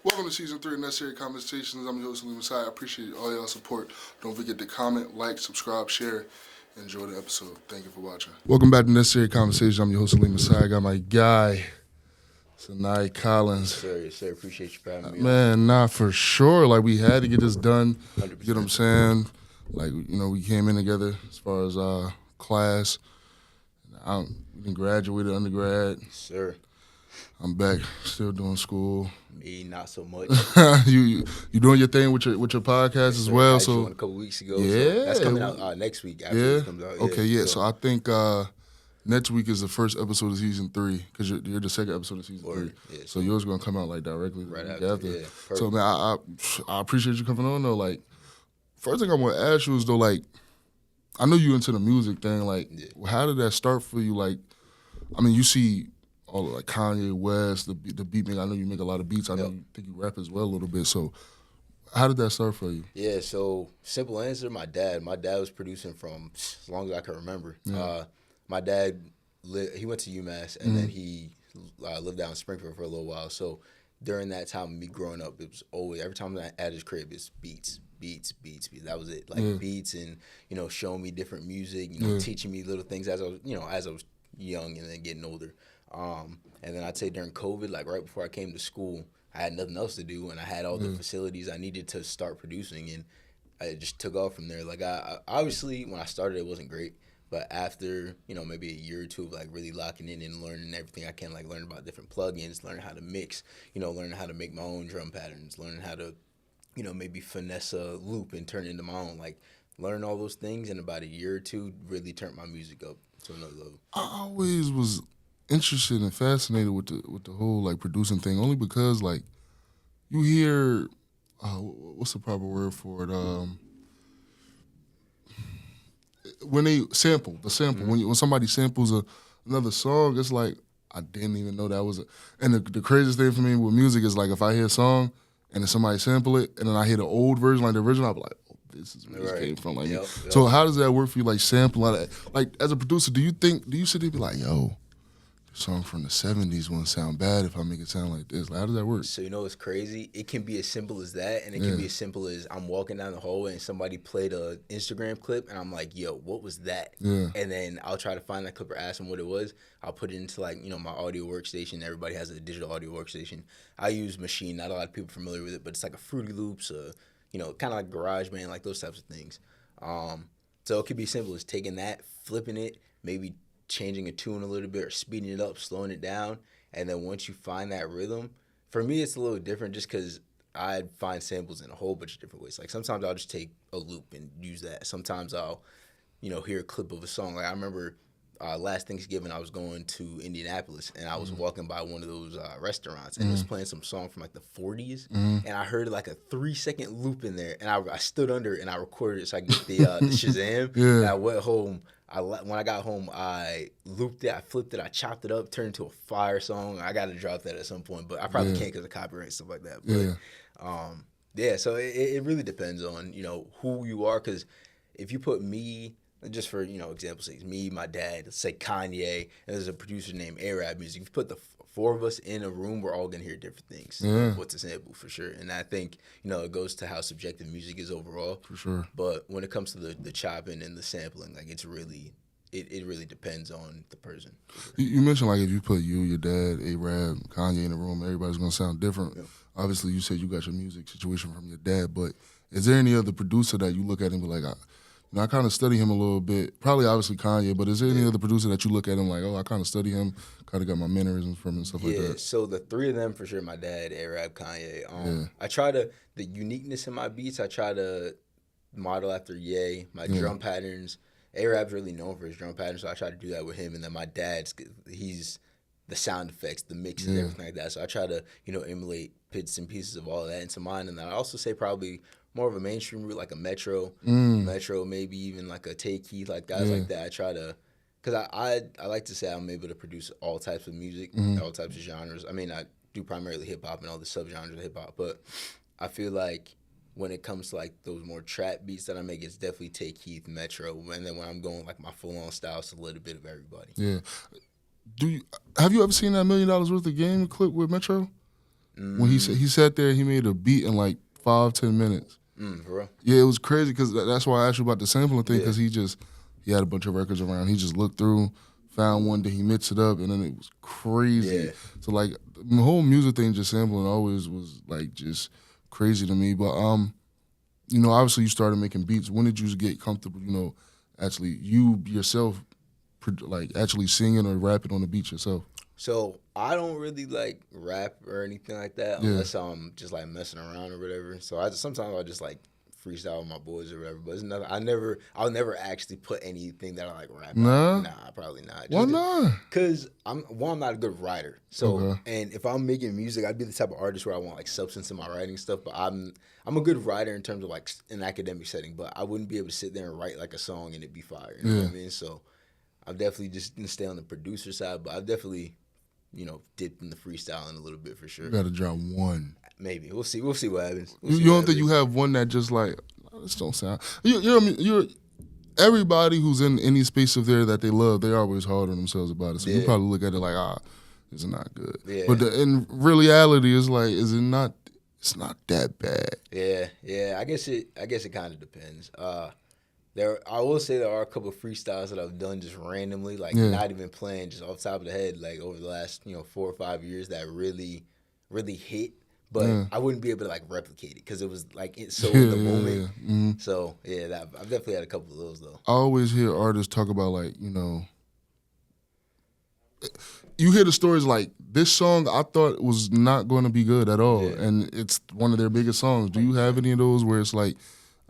Welcome to Season 3 of Necessary Conversations. I'm your host, Saleem. I appreciate all y'all support. Don't forget to comment, like, subscribe, share. Enjoy the episode. Thank you for watching. Welcome back to Necessary Conversations. I'm your host, Saleem. I got my guy, Cenai Collins. Yes, sir. Appreciate you for having me. Man, nah, for sure. Like, we had to get this done. 100%. You get what I'm saying? Like, we came in together as far as class. We graduated undergrad. Sir. I'm back, still doing school. Me, not so much. you doing your thing with your podcast as well. So a couple weeks ago. Yeah, so that's coming out next week. After it comes out. Okay, yeah. So I think next week is the first episode of season 3 because you're the second episode of season 3. Yeah, so yours gonna come out like directly right after. Yeah, so man, I appreciate you coming on though. Like, first thing I want to ask you is though, like, I know you into the music thing. Like, how did that start for you? Like, I mean, you see all like Kanye West, the beat maker. I know you make a lot of beats. I know you think you rap as well a little bit. So how did that start for you? Yeah, so simple answer, my dad. My dad was producing from as long as I can remember. Yeah. My dad, he went to UMass, and then he lived down in Springfield for a little while. So during that time of me growing up, it was always, every time I at his crib, it's beats. That was it. Like beats and, showing me different music, teaching me little things as I was young and then getting older. And then I'd say during COVID, like right before I came to school, I had nothing else to do, and I had all the facilities I needed to start producing, and I just took off from there. Like I obviously when I started, it wasn't great, but after maybe a year or two of like really locking in and learning everything I can, like learning about different plugins, learning how to mix, learning how to make my own drum patterns, learning how to, maybe finesse a loop and turn it into my own, like learn all those things in about a year or two really turned my music up to another level. I always was interested and fascinated with the whole like producing thing, only because like you hear what's the proper word for it, when they sample when somebody samples another song, it's like I didn't even know that was and the craziest thing for me with music is like if I hear a song and then somebody sample it and then I hear the old version, like the original, I'll be like, oh, this is where this came from. Like, so how does that work for you, like sampling? Like as a producer, do you sit there and be like, yo, song from the 70s won't sound bad if I make it sound like this? Like, how does that work? So it's crazy. It can be as simple as that, and it can be as simple as I'm walking down the hallway and somebody played a Instagram clip, and I'm like, yo, what was that? Yeah. And then I'll try to find that clip or ask them what it was. I'll put it into like, my audio workstation. Everybody has a digital audio workstation. I use Machine. Not a lot of people are familiar with it, but it's like a Fruity Loops, kind of like GarageBand, like those types of things. So it could be simple as taking that, flipping it, maybe changing a tune a little bit or speeding it up, slowing it down, and then once you find that rhythm, for me it's a little different just because I find samples in a whole bunch of different ways. Like sometimes I'll just take a loop and use that. Sometimes I'll, hear a clip of a song. Like I remember last Thanksgiving I was going to Indianapolis and I was walking by one of those restaurants and it was playing some song from like the 40s and I heard like a 3-second loop in there and I stood under it and I recorded it so I could get the Shazam. And I went home. When I got home, I looped it, I flipped it, I chopped it up, turned it into a fire song. I got to drop that at some point, but I probably can't because of copyright and stuff like that. But so it really depends on, who you are, because if you put me, just for, example sake, me, my dad, let's say Kanye, and there's a producer named Arab Music. If you put the 4 of us in a room, we're all going to hear different things. What's a sample, for sure. And I think, it goes to how subjective music is overall. For sure. But when it comes to the chopping and the sampling, like it's really, it really depends on the person. You mentioned like if you put you, your dad, Arab, Kanye in a room, everybody's going to sound different. Yeah. Obviously, you said you got your music situation from your dad, but is there any other producer that you look at and be like, I kind of study him a little bit. Probably, obviously, Kanye, but is there any other producer that you look at him like, I kind of study him, kind of got my mannerisms from him and stuff like that? Yeah, so the 3 of them, for sure, my dad, Arab, Kanye. I try to, the uniqueness in my beats, I try to model after Ye, my drum patterns. Arab's really known for his drum patterns, so I try to do that with him. And then my dad's, he's the sound effects, the mix and everything like that. So I try to, emulate bits and pieces of all of that into mine. And then I also say probably more of a mainstream route, like a Metro, maybe even like a Tay Keith, like guys like that. I try to, because I like to say I'm able to produce all types of music, all types of genres. I mean, I do primarily hip-hop and all the subgenres of hip-hop, but I feel like when it comes to like those more trap beats that I make, it's definitely Tay Keith, Metro, and then when I'm going like my full-on style, it's a little bit of everybody. Yeah. Have you ever seen that $1 Million Worth of Game clip with Metro? When he sat there, he made a beat in like 5-10 minutes. For real? Yeah, it was crazy because that's why I asked you about the sampling thing because he had a bunch of records around. He just looked through, found one, then he mixed it up, and then it was crazy. Yeah. So like the whole music thing, just sampling always was like just crazy to me. But obviously you started making beats. When did you get comfortable? Actually you yourself like actually singing or rapping on the beat yourself? So I don't really like rap or anything like that unless I'm just like messing around or whatever. So sometimes I'll just like freestyle with my boys or whatever. But it's nothing. I'll never actually put anything that I like rap. Nah, probably not. Why not? Because I'm not a good writer. So and if I'm making music, I'd be the type of artist where I want like substance in my writing stuff. But I'm a good writer in terms of like an academic setting. But I wouldn't be able to sit there and write like a song and it be fire. You know what I mean? So I've definitely just gonna stay on the producer side. But I've definitely dipped in the freestyling a little bit for sure. You gotta drop one. Maybe we'll see. We'll see what happens. You don't think you have one that just like this don't sound? You're everybody who's in any space of there that they love, they're always hard on themselves about it. So you probably look at it like it's not good. Yeah. But in reality, it's like is it not? It's not that bad. Yeah. I guess it kind of depends. I will say there are a couple of freestyles that I've done just randomly, like not even playing, just off the top of the head, like over the last 4 or 5 years that really, really hit. But I wouldn't be able to like replicate it because it was like in the moment. Yeah. Mm-hmm. So I've definitely had a couple of those though. I always hear artists talk about like you hear the stories like this song I thought was not going to be good at all, and it's one of their biggest songs. Do you have any of those where it's like?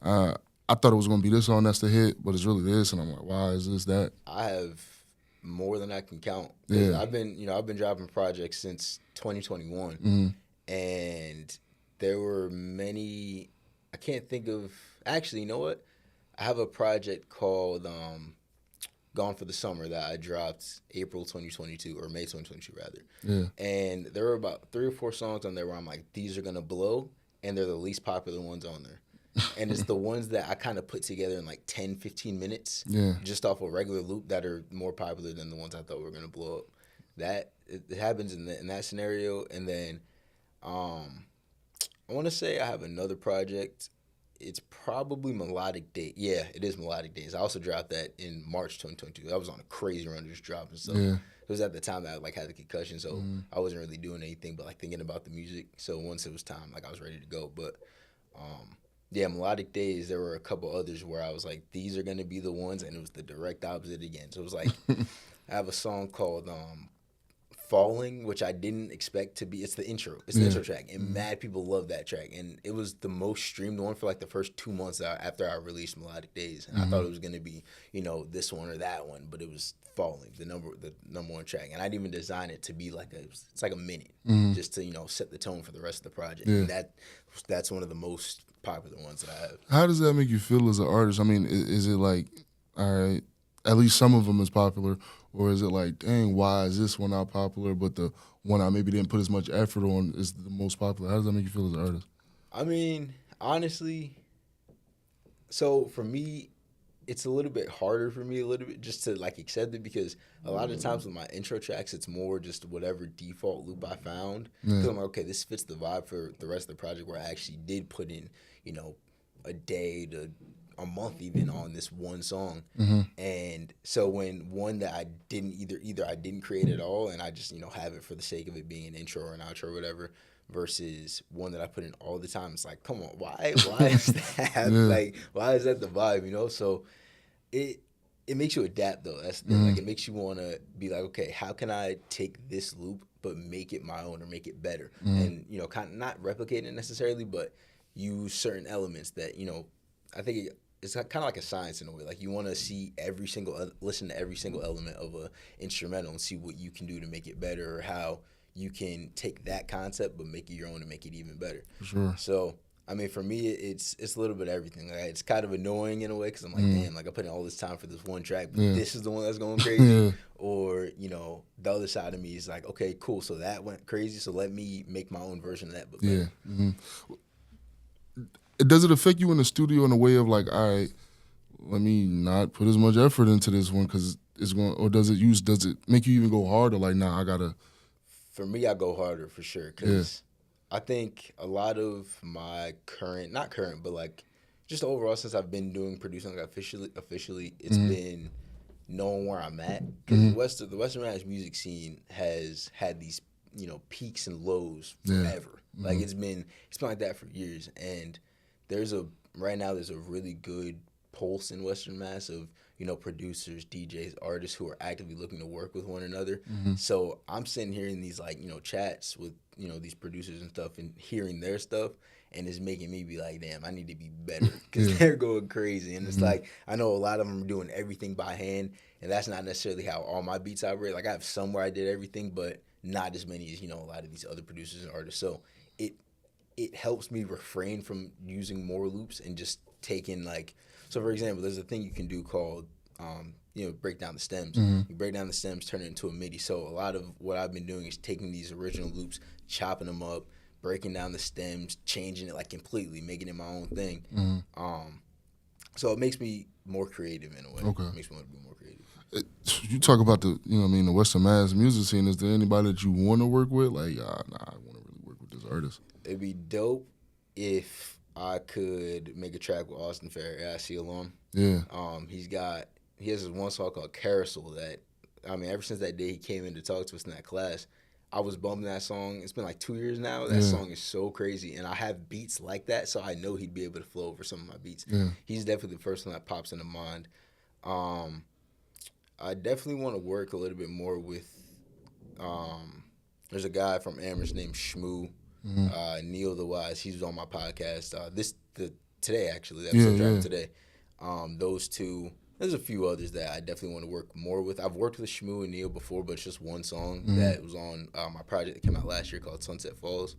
I thought it was going to be this song that's the hit, but it's really this, and I'm like, why is this that? I have more than I can count. Yeah. I've been dropping projects since 2021, and there were many. I can't think of. Actually, you know what? I have a project called "Gone for the Summer" that I dropped April 2022 or May 2022 rather. Yeah. And there were about 3 or 4 songs on there where I'm like, these are gonna blow, and they're the least popular ones on there. And it's the ones that I kind of put together in like 10, 15 minutes just off a regular loop that are more popular than the ones I thought were going to blow up. That it happens in that scenario. And then I want to say I have another project. It's probably Melodic Days. Yeah, it is Melodic Days. I also dropped that in March 2022. I was on a crazy run just dropping stuff. Yeah. It was at the time that I like had the concussion, so I wasn't really doing anything but like thinking about the music. So once it was time, like I was ready to go. But Melodic Days, there were a couple others where I was like, these are going to be the ones, and it was the direct opposite again. So it was like, I have a song called Falling, which I didn't expect to be. It's the intro. It's the intro track, and mad people love that track. And it was the most streamed one for like the first 2 months after I released Melodic Days. And I thought it was going to be, this one or that one, but it was Falling, the number one track. And I didn't even design it to be like it's like a minute just to, set the tone for the rest of the project. Yeah. And that's one of the most popular ones that I have. How does that make you feel as an artist? I mean, is it like, all right, at least some of them is popular, or is it like, dang, why is this one not popular, but the one I maybe didn't put as much effort on is the most popular? How does that make you feel as an artist? I mean, honestly, so for me, it's a little bit harder for me just to like accept it because a lot of times with my intro tracks, it's more just whatever default loop I found. Because I'm like, okay, this fits the vibe for the rest of the project where I actually did put in, a day to a month even on this one song. And so when one that I didn't either I didn't create at all and I just, have it for the sake of it being an intro or an outro or whatever, versus one that I put in all the time, it's like, come on, why is that? Like, why is that the vibe, So it makes you adapt though. That's the thing. Like it makes you want to be like, okay, how can I take this loop but make it my own or make it better? And kind of not replicate it necessarily, but use certain elements that I think it's kind of like a science in a way. Like you want to see listen to every single element of a instrumental and see what you can do to make it better, or how you can take that concept but make it your own and make it even better. For sure. So I mean, for me, it's a little bit of everything. Like, it's kind of annoying in a way because I'm like, damn, like I put in all this time for this one track, but this is the one that's going crazy. Or, the other side of me is like, okay, cool. So that went crazy. So let me make my own version of that. But better. Does it affect you in the studio in a way of like, all right, let me not put as much effort into this one because it's going, or does it make you even go harder? Like, nah, I gotta. For me, I go harder for sure because I think a lot of my not current, but like just overall since I've been doing producing like officially, it's been knowing where I'm at because the Western Mass music scene has had these peaks and lows forever. Like it's been like that for years, and there's a right now there's a really good pulse in Western Mass of producers, DJs, artists who are actively looking to work with one another. So I'm sitting here in these like chats with these producers and stuff and hearing their stuff, and it's making me be like, damn, I need to be better because they're going crazy. And it's like I know a lot of them are doing everything by hand, and that's not necessarily how all my beats operate. Like I have some where I did everything, but not as many as a lot of these other producers and artists. So it helps me refrain from using more loops and just taking like. So, for example, there's a thing you can do called, break down the stems. You break down the stems, turn it into a MIDI. So, a lot of what I've been doing is taking these original loops, chopping them up, breaking down the stems, changing it like completely, making it my own thing. So, it makes me more creative in a way. Okay. It makes me want to be more creative. You talk about the Western Mass music scene. Is there anybody that you want to work with? Like, I want to really work with this artist. It'd be dope if I could make a track with Austin Fair, Saleem. Yeah. He has this one song called Carousel that, ever since that day he came in to talk to us in that class, I was bumping that song. It's been like 2 years now. That song is so crazy, and I have beats like that, so I know he'd be able to flow over some of my beats. Yeah. He's definitely the first one that pops into mind. I definitely want to work a little bit more with, there's a guy from Amherst named Shmoo. Neil the Wise, he's on my podcast. Today actually, that episode dropped today. Those two. There's a few others that I definitely want to work more with. I've worked with Shmoo and Neil before, but it's just one song that was on my project that came out last year called Sunset Falls.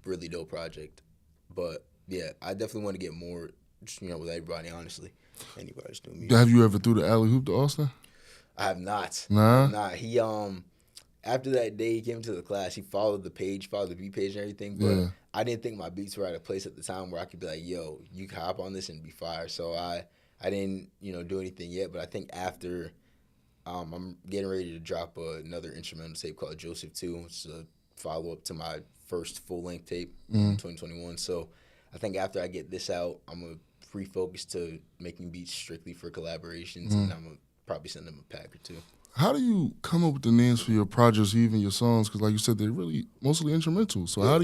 Really dope project. But yeah, I definitely want to get more, just, with everybody. Honestly, anybody's doing music. Have you ever threw the alley hoop to Austin? I have not. Nah. He after that day he came to the class, he followed the beat page and everything, but I didn't think my beats were at a place at the time where I could be like, yo, you can hop on this and be fire. So I didn't, do anything yet, but I think after I'm getting ready to drop another instrumental tape called Joseph 2. It's a follow-up to my first full-length tape in 2021. So I think after I get this out, I'm going to refocus to making beats strictly for collaborations, and I'm going to probably send them a pack or two. How do you come up with the names for your projects, even your songs? Because, like you said, they're really mostly instrumental. So how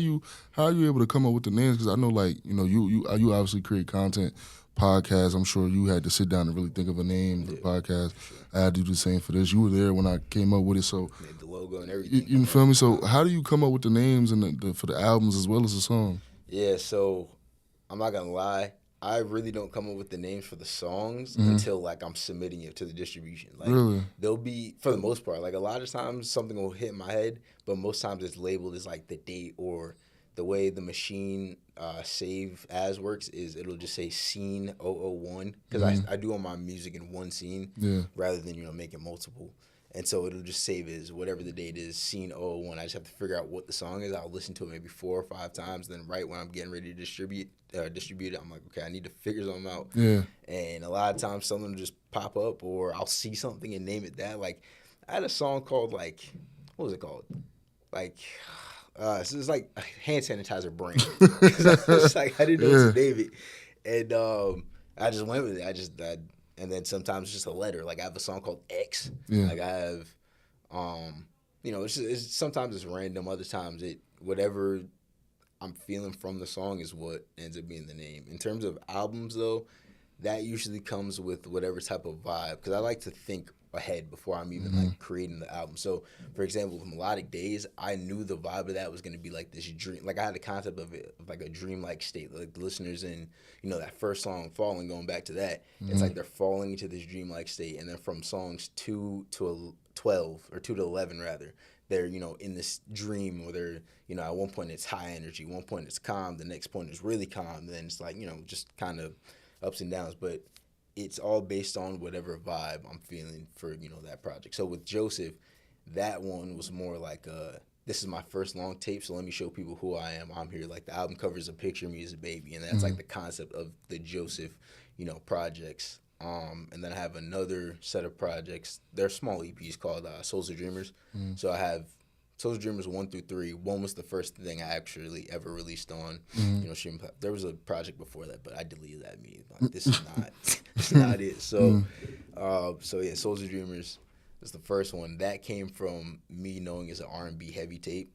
are you able to come up with the names? Because I know, like, you obviously create content, podcasts. I'm sure you had to sit down and really think of a name for the podcast. Sure. I had to do the same for this. You were there when I came up with it, so the logo and everything. You feel me? So how do you come up with the names and for the albums as well as the song? Yeah, so I'm not gonna lie. I really don't come up with the names for the songs until like I'm submitting it to the distribution. Like really? They'll be, for the most part, like a lot of times something will hit my head, but most times it's labeled as like the date, or the way the machine save as works is it'll just say scene 001, because I do all my music in one scene rather than making multiple. And so it'll just save as whatever the date is, scene 001. I just have to figure out what the song is. I'll listen to it maybe 4 or 5 times. Then right when I'm getting ready to distribute it, I'm like, okay, I need to figure something out. Yeah. And a lot of times something will just pop up, or I'll see something and name it that. Like, I had a song called, like, what was it called? Like, it's like a hand sanitizer brand. It's like, I didn't know what to name it. And I just went with it. And then sometimes it's just a letter. Like, I have a song called X. Yeah. Like, I have, sometimes it's random. Other times whatever I'm feeling from the song is what ends up being the name. In terms of albums, though, that usually comes with whatever type of vibe. Because I like to think ahead before I'm even like creating the album. So, for example, with Melodic Days, I knew the vibe of that was going to be like this dream. Like, I had the concept of it like a dreamlike state. Like, the listeners in that first song, Falling, going back to that, it's like they're falling into this dreamlike state. And then from songs 2 to 12, or 2 to 11 rather, they're in this dream where they're at one point it's high energy, one point it's calm, the next point is really calm, then it's like just kind of ups and downs. But it's all based on whatever vibe I'm feeling for, that project. So with Joseph, that one was more like, this is my first long tape, so let me show people who I am. I'm here. Like, the album cover is a picture of me as a baby, and that's like the concept of the Joseph, projects. And then I have another set of projects. They're small EPs called Souls of Dreamers. So I have Soldier Dreamers 1 through 3. 1 was the first thing I actually ever released on, streaming platform. There was a project before that, but I deleted that immediately. Like, this is not, this is not it. So, yeah, Soldier Dreamers was the first one. That came from me knowing it's an R&B heavy tape,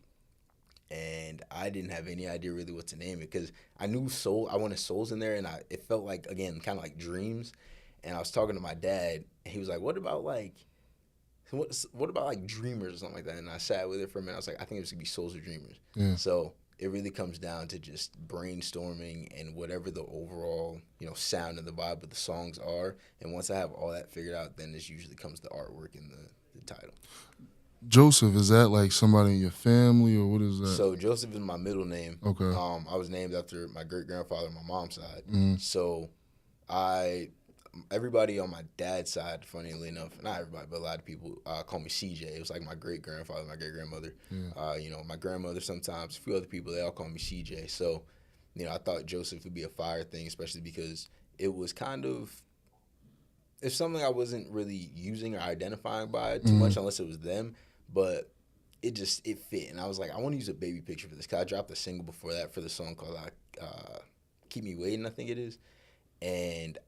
and I didn't have any idea really what to name it because I knew soul. I wanted souls in there, and it felt like, again, kind of like dreams. And I was talking to my dad, and he was like, "What about like Dreamers or something like that?" And I sat with it for a minute. I was like, "I think it's gonna be Souls of Dreamers." Yeah. So it really comes down to just brainstorming and whatever the overall sound and the vibe of the songs are. And once I have all that figured out, then this usually comes the artwork and the title. Joseph, is that like somebody in your family or what is that? So Joseph is my middle name. Okay. I was named after my great grandfather on my mom's side. Mm-hmm. So everybody on my dad's side, funnily enough, not everybody, but a lot of people call me CJ. It was like my great grandfather, my great grandmother. Yeah. My grandmother sometimes, a few other people, they all call me CJ. So, I thought Joseph would be a fire thing, especially because it was kind of, it's something I wasn't really using or identifying by too much unless it was them, but it fit. And I was like, I want to use a baby picture for this because I dropped a single before that for the song called Keep Me Waiting, I think it is. And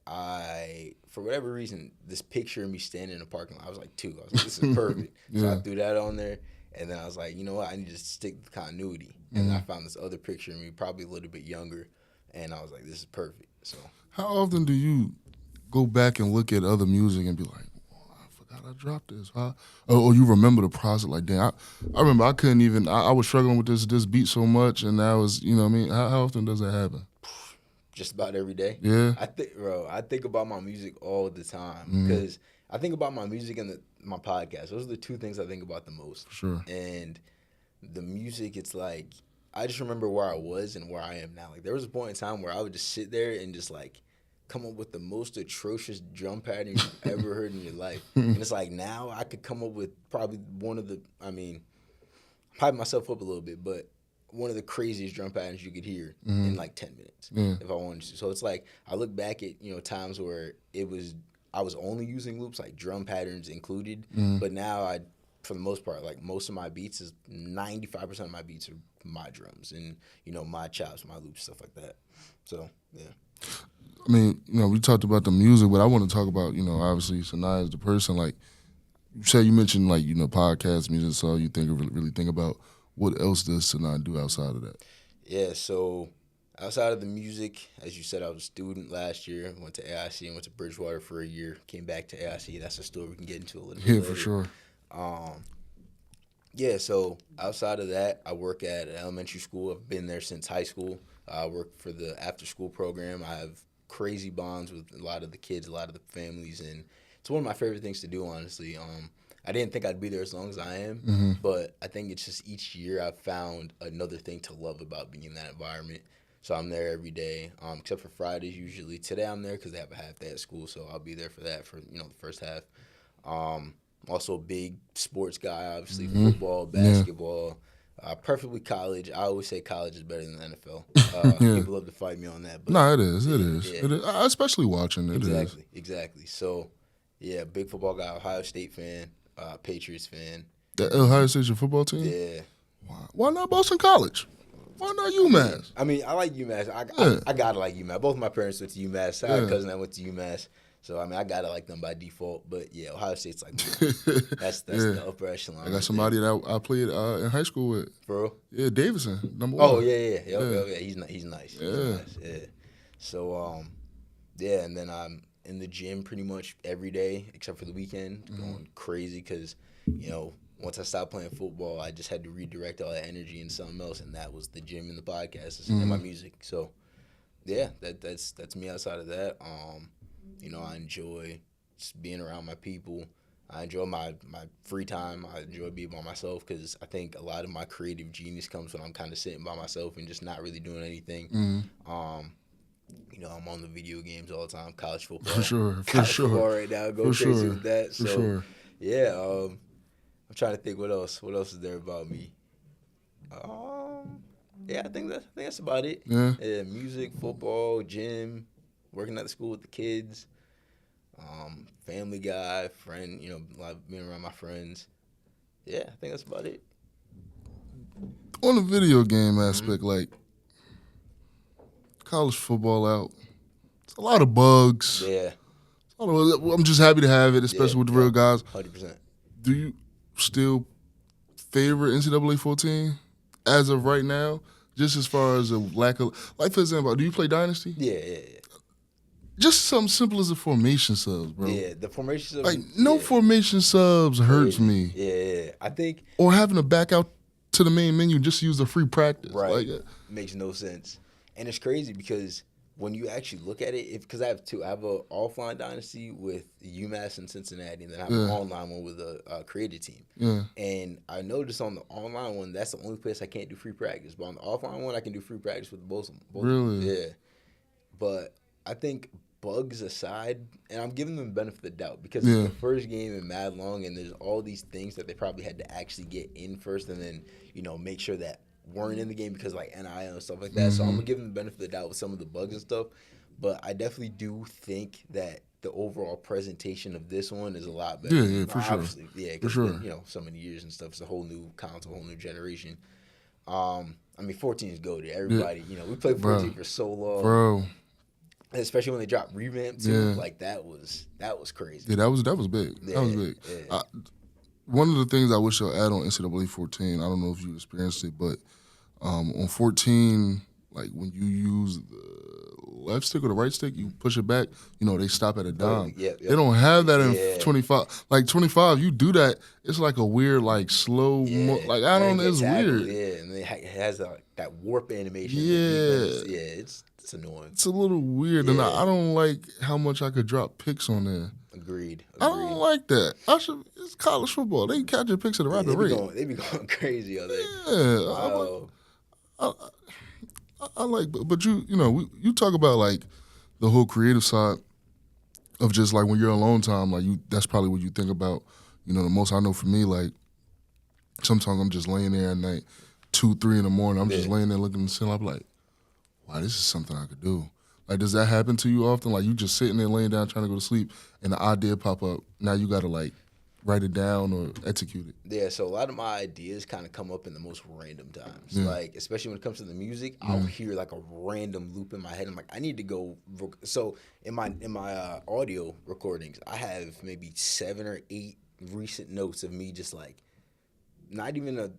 for whatever reason, this picture of me standing in a parking lot, I was like 2. I was like, this is perfect. Yeah. So I threw that on there. And then I was like, you know what? I need to stick with continuity. And I found this other picture of me, probably a little bit younger. And I was like, this is perfect. So how often do you go back and look at other music and be like, oh, I forgot I dropped this? Or you remember the process? Like, damn, I remember I couldn't even, I was struggling with this beat so much. And that was, you know what I mean? How often does that happen? Just about every day. Yeah. I think about my music all the time because I think about my music and my podcast. Those are the 2 things I think about the most. For sure. And the music, it's like, I just remember where I was and where I am now. Like, there was a point in time where I would just sit there and just, like, come up with the most atrocious drum pattern you've ever heard in your life. And it's like, now I could come up with probably hype myself up a little bit, but one of the craziest drum patterns you could hear in like 10 minutes if I wanted to. So it's like I look back at times where I was only using loops, like drum patterns included, but now for the most part, like most of my beats 95% of my beats are my drums and my chops, my loops, stuff like that. So yeah. I mean, we talked about the music, but I want to talk about obviously Cenai as the person. Like you mentioned like podcast music, so you really think about. What else does Cenai do outside of that? Yeah, so outside of the music, as you said, I was a student last year. Went to AIC and went to Bridgewater for a year. Came back to AIC. That's a story we can get into a little bit later. Yeah, for sure. Yeah, so outside of that, I work at an elementary school. I've been there since high school. I work for the after-school program. I have crazy bonds with a lot of the kids, a lot of the families, and it's one of my favorite things to do, honestly. I didn't think I'd be there as long as I am, but I think it's just each year I've found another thing to love about being in that environment. So I'm there every day, except for Fridays usually. Today I'm there because they have a half day at school, so I'll be there for that for the first half. Also a big sports guy, obviously, football, basketball, preferably college. I always say college is better than the NFL. People love to fight me on that. But no, it is. It yeah. is. Especially watching it. Exactly. So, yeah, big football guy, Ohio State fan. Patriots fan. The Ohio State your football team? Yeah. Why not Boston College? Why not UMass? I mean, I like UMass. I gotta like UMass. Both my parents went to UMass. I had a cousin that went to UMass. So I gotta like them by default. But yeah, Ohio State's like that's the upper echelon. I got somebody that I played in high school with. For real? Yeah, Davidson, number 1. Oh yeah. He's nice. Yeah. Yeah. So yeah, and then I'm in the gym pretty much every day except for the weekend, going crazy because once I stopped playing football, I just had to redirect all that energy into something else, and that was the gym and the podcast and my music. So yeah, that's me outside of that. I enjoy just being around my people. I enjoy my free time. I enjoy being by myself because I think a lot of my creative genius comes when I'm kind of sitting by myself and just not really doing anything. I'm on the video games all the time, college football. For sure. Football right now, go crazy with that. For sure. Yeah, I'm trying to think what else. What else is there about me? Yeah, I think that's about it. Yeah. Yeah, music, football, gym, working at the school with the kids, family guy, friend. A lot of being around my friends. Yeah, I think that's about it. on the video game aspect, like college football out, it's a lot of bugs. Yeah, I'm just happy to have it, yeah, especially with the yeah, real guys. 100%. Do you still favorite NCAA 14 as of right now? Just as far as a lack of, like for example, do you play Dynasty? Yeah, yeah, yeah. Just something simple as the formation subs, bro. Yeah, the formation Like no formation subs hurts me. Yeah. I think Or having to back out to the main menu just to use the free practice. right Like, makes no sense, and it's crazy because when you actually look at it, because I have two, I have a offline dynasty with UMass and Cincinnati, and then I have an online one with a created team. yeah, And I noticed on the online one, that's the only place I can't do free practice, but on the offline one, I can do free practice with both of them. Really? Yeah, but I think bugs aside, and I'm giving them the benefit of the doubt because it's the first game in mad long, and there's all these things that they probably had to actually get in first, and then make sure that weren't in the game because like NIL and stuff like that. So I'm gonna give them the benefit of the doubt with some of the bugs and stuff, but I definitely do think that the overall presentation of this one is a lot better. Yeah, for sure. Yeah, because it's been, so many years and stuff. It's a whole new console, whole new generation. I mean, 14 is goated. Everybody, we played 14 for so long, bro. Especially when they dropped revamp too. Like that was crazy. Yeah, that was big. Yeah, that was big. Yeah. One of the things I wish I'll add on NCAA 14, I don't know if you experienced it, but on 14, like when you use the left stick or the right stick, you push it back, they stop at a dime. Yep. They don't have that in 25. Like 25, you do that, it's like a weird, like slow, like I don't know, it's weird. Yeah, and it has that warp animation. Yeah. It's annoying. It's a little weird, and I don't like how much I could drop picks on there. Agreed. I don't like that. It's college football. They catch your picks at a rapid rate. They be going crazy on there. Yeah. Wow. I like, but you talk about like the whole creative side of just like when you're alone time, like that's probably what you think about, the most. I know for me, like sometimes I'm just laying there at night, 2, 3 in the morning. I'm just laying there looking at the ceiling. I'm like, wow, this is something I could do. Like, does that happen to you often? Like, you just sitting there laying down trying to go to sleep, and the idea pop up. Now you got to, like, write it down or execute it. Yeah, so a lot of my ideas kind of come up in the most random times. Like, especially when it comes to the music, I'll hear, like, a random loop in my head. I'm like, I need to go. So in my audio recordings, I have maybe 7 or 8 recent notes of me just, like, not even a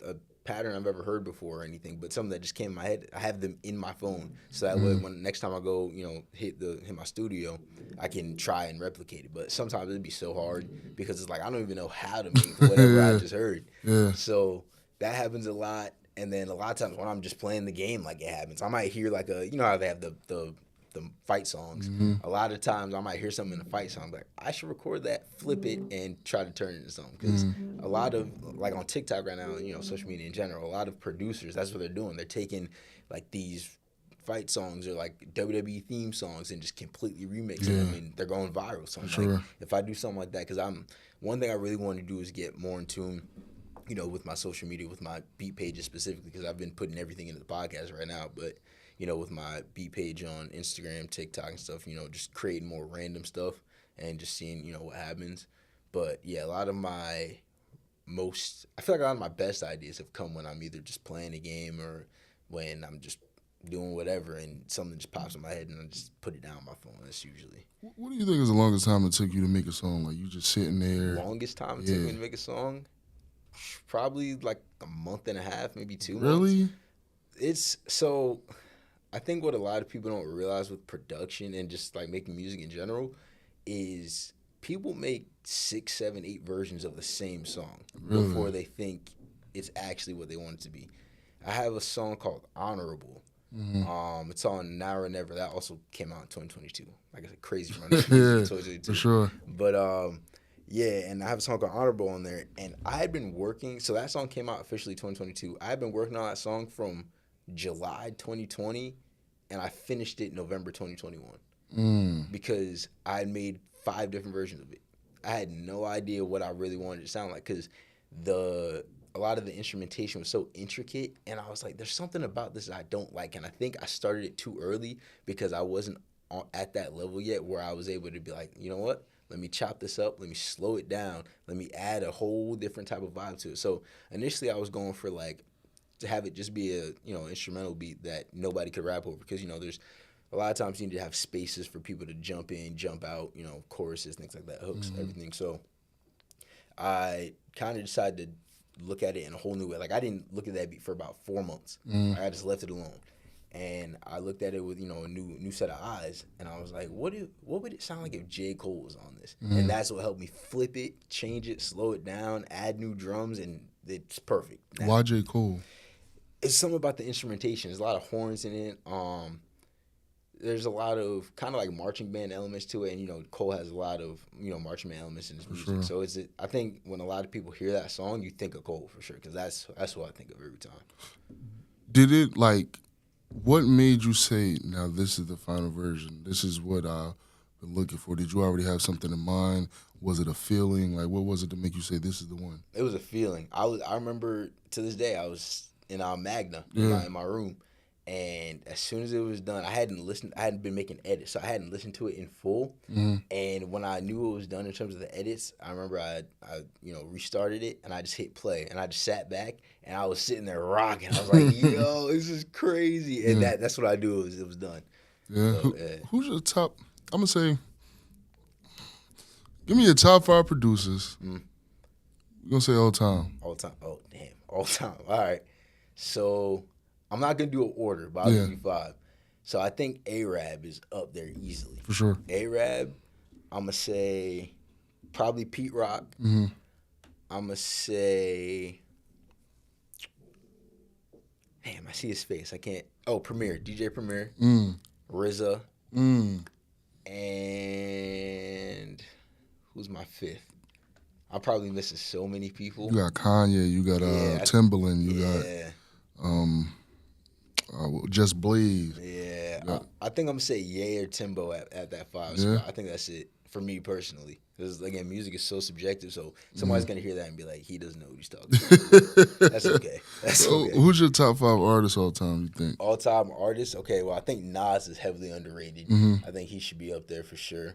pattern I've ever heard before or anything, but something that just came in my head. I have them in my phone, so that way when next time I go, hit my studio, I can try and replicate it. But sometimes it'd be so hard because it's like I don't even know how to make whatever I just heard. Yeah. So that happens a lot, and then a lot of times when I'm just playing the game, like it happens. I might hear like how they have the fight songs. A lot of times I might hear something in the fight song, like I should record that, flip it, and try to turn it into something. Because a lot of, like on TikTok right now, social media in general, a lot of producers, that's what they're doing. They're taking like these fight songs or like WWE theme songs and just completely remixing them, and they're going viral. So I'm like, if I do something like that, because one thing I really want to do is get more in tune, with my social media, with my beat pages specifically, because I've been putting everything into the podcast right now, but with my beat page on Instagram, TikTok and stuff, just creating more random stuff and just seeing, what happens. But yeah, a lot of my best ideas have come when I'm either just playing a game or when I'm just doing whatever and something just pops in my head and I just put it down on my phone. That's usually. What do you think is the longest time it took you to make a song? Like you just sitting there. Longest time it took me to make a song? Probably like a month and a half, maybe 2 months. Really? It's so... I think what a lot of people don't realize with production and just like making music in general is people make 6, 7, 8 versions of the same song before they think it's actually what they want it to be. I have a song called Honorable. It's on Now or Never. That also came out in 2022. Like it's a crazy run. 2022. For sure. But yeah, and I have a song called Honorable on there. And I had been working, so that song came out officially 2022. I had been working on that song from July 2020, and I finished it November 2021 because I had made 5 different versions of it. I had no idea what I really wanted it to sound like because a lot of the instrumentation was so intricate, and I was like, there's something about this that I don't like, and I think I started it too early because I wasn't at that level yet where I was able to be like, you know what? Let me chop this up. Let me slow it down. Let me add a whole different type of vibe to it. So initially I was going for like to have it just be a instrumental beat that nobody could rap over, because there's a lot of times you need to have spaces for people to jump in, jump out, choruses, things like that, hooks, everything. So I kind of decided to look at it in a whole new way. Like, I didn't look at that beat for about 4 months. I just left it alone. And I looked at it with, a new set of eyes, and I was like, what would it sound like if J. Cole was on this? And that's what helped me flip it, change it, slow it down, add new drums, and it's perfect. Now, why J. Cole? It's something about the instrumentation. There's a lot of horns in it. There's a lot of kind of like marching band elements to it, and Cole has a lot of marching band elements in his music. So I think when a lot of people hear that song, you think of Cole for sure, because that's what I think of every time. Did it what made you say, now this is the final version? This is what I've been looking for. Did you already have something in mind? Was it a feeling? Like, what was it to make you say this is the one? It was a feeling. I remember to this day, I was in Magna in my room. And as soon as it was done, I hadn't been making edits, so I hadn't listened to it in full. And when I knew it was done in terms of the edits, I remember I restarted it, and I just hit play, and I just sat back, and I was sitting there rocking. I was like, yo, this is crazy. And that's what I knew it was done. Yeah. So, who's your top? I'm gonna say, give me your top 5 producers. We're gonna say all time. All time. Oh, damn. All time. All right. So I'm not going to do an order, but I'll give you 5. So I think A-Rab is up there easily. For sure. A-Rab, I'm going to say probably Pete Rock. I'm going to say, damn, I see his face. I can't. Oh, Premier, DJ Premier. RZA. And who's my 5th? I'm probably missing so many people. You got Kanye. You got Timbaland. You got Just Blaze. Yeah. I think I'm going to say Ye or Timbo at that 5 spot. I think that's it for me personally. Because, again, music is so subjective, so somebody's going to hear that and be like, he doesn't know what he's talking about. That's okay. Okay. Who's your top 5 artists all time, you think? All-time artists? Okay, well, I think Nas is heavily underrated. I think he should be up there for sure.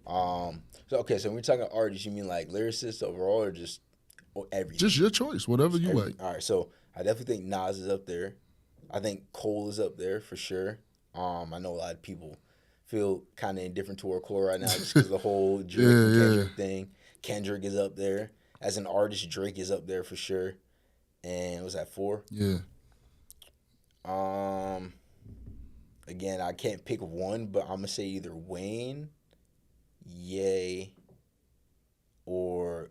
So when we're talking artists, you mean like lyricists overall or just everything? Just your choice, whatever you like. All right, so I definitely think Nas is up there. I think Cole is up there for sure. I know a lot of people feel kind of indifferent toward Cole right now just because of the whole Drake and Kendrick thing. Kendrick is up there. As an artist, Drake is up there for sure. And was that 4? Yeah. Again, I can't pick one, but I'm going to say either Wayne, Ye, or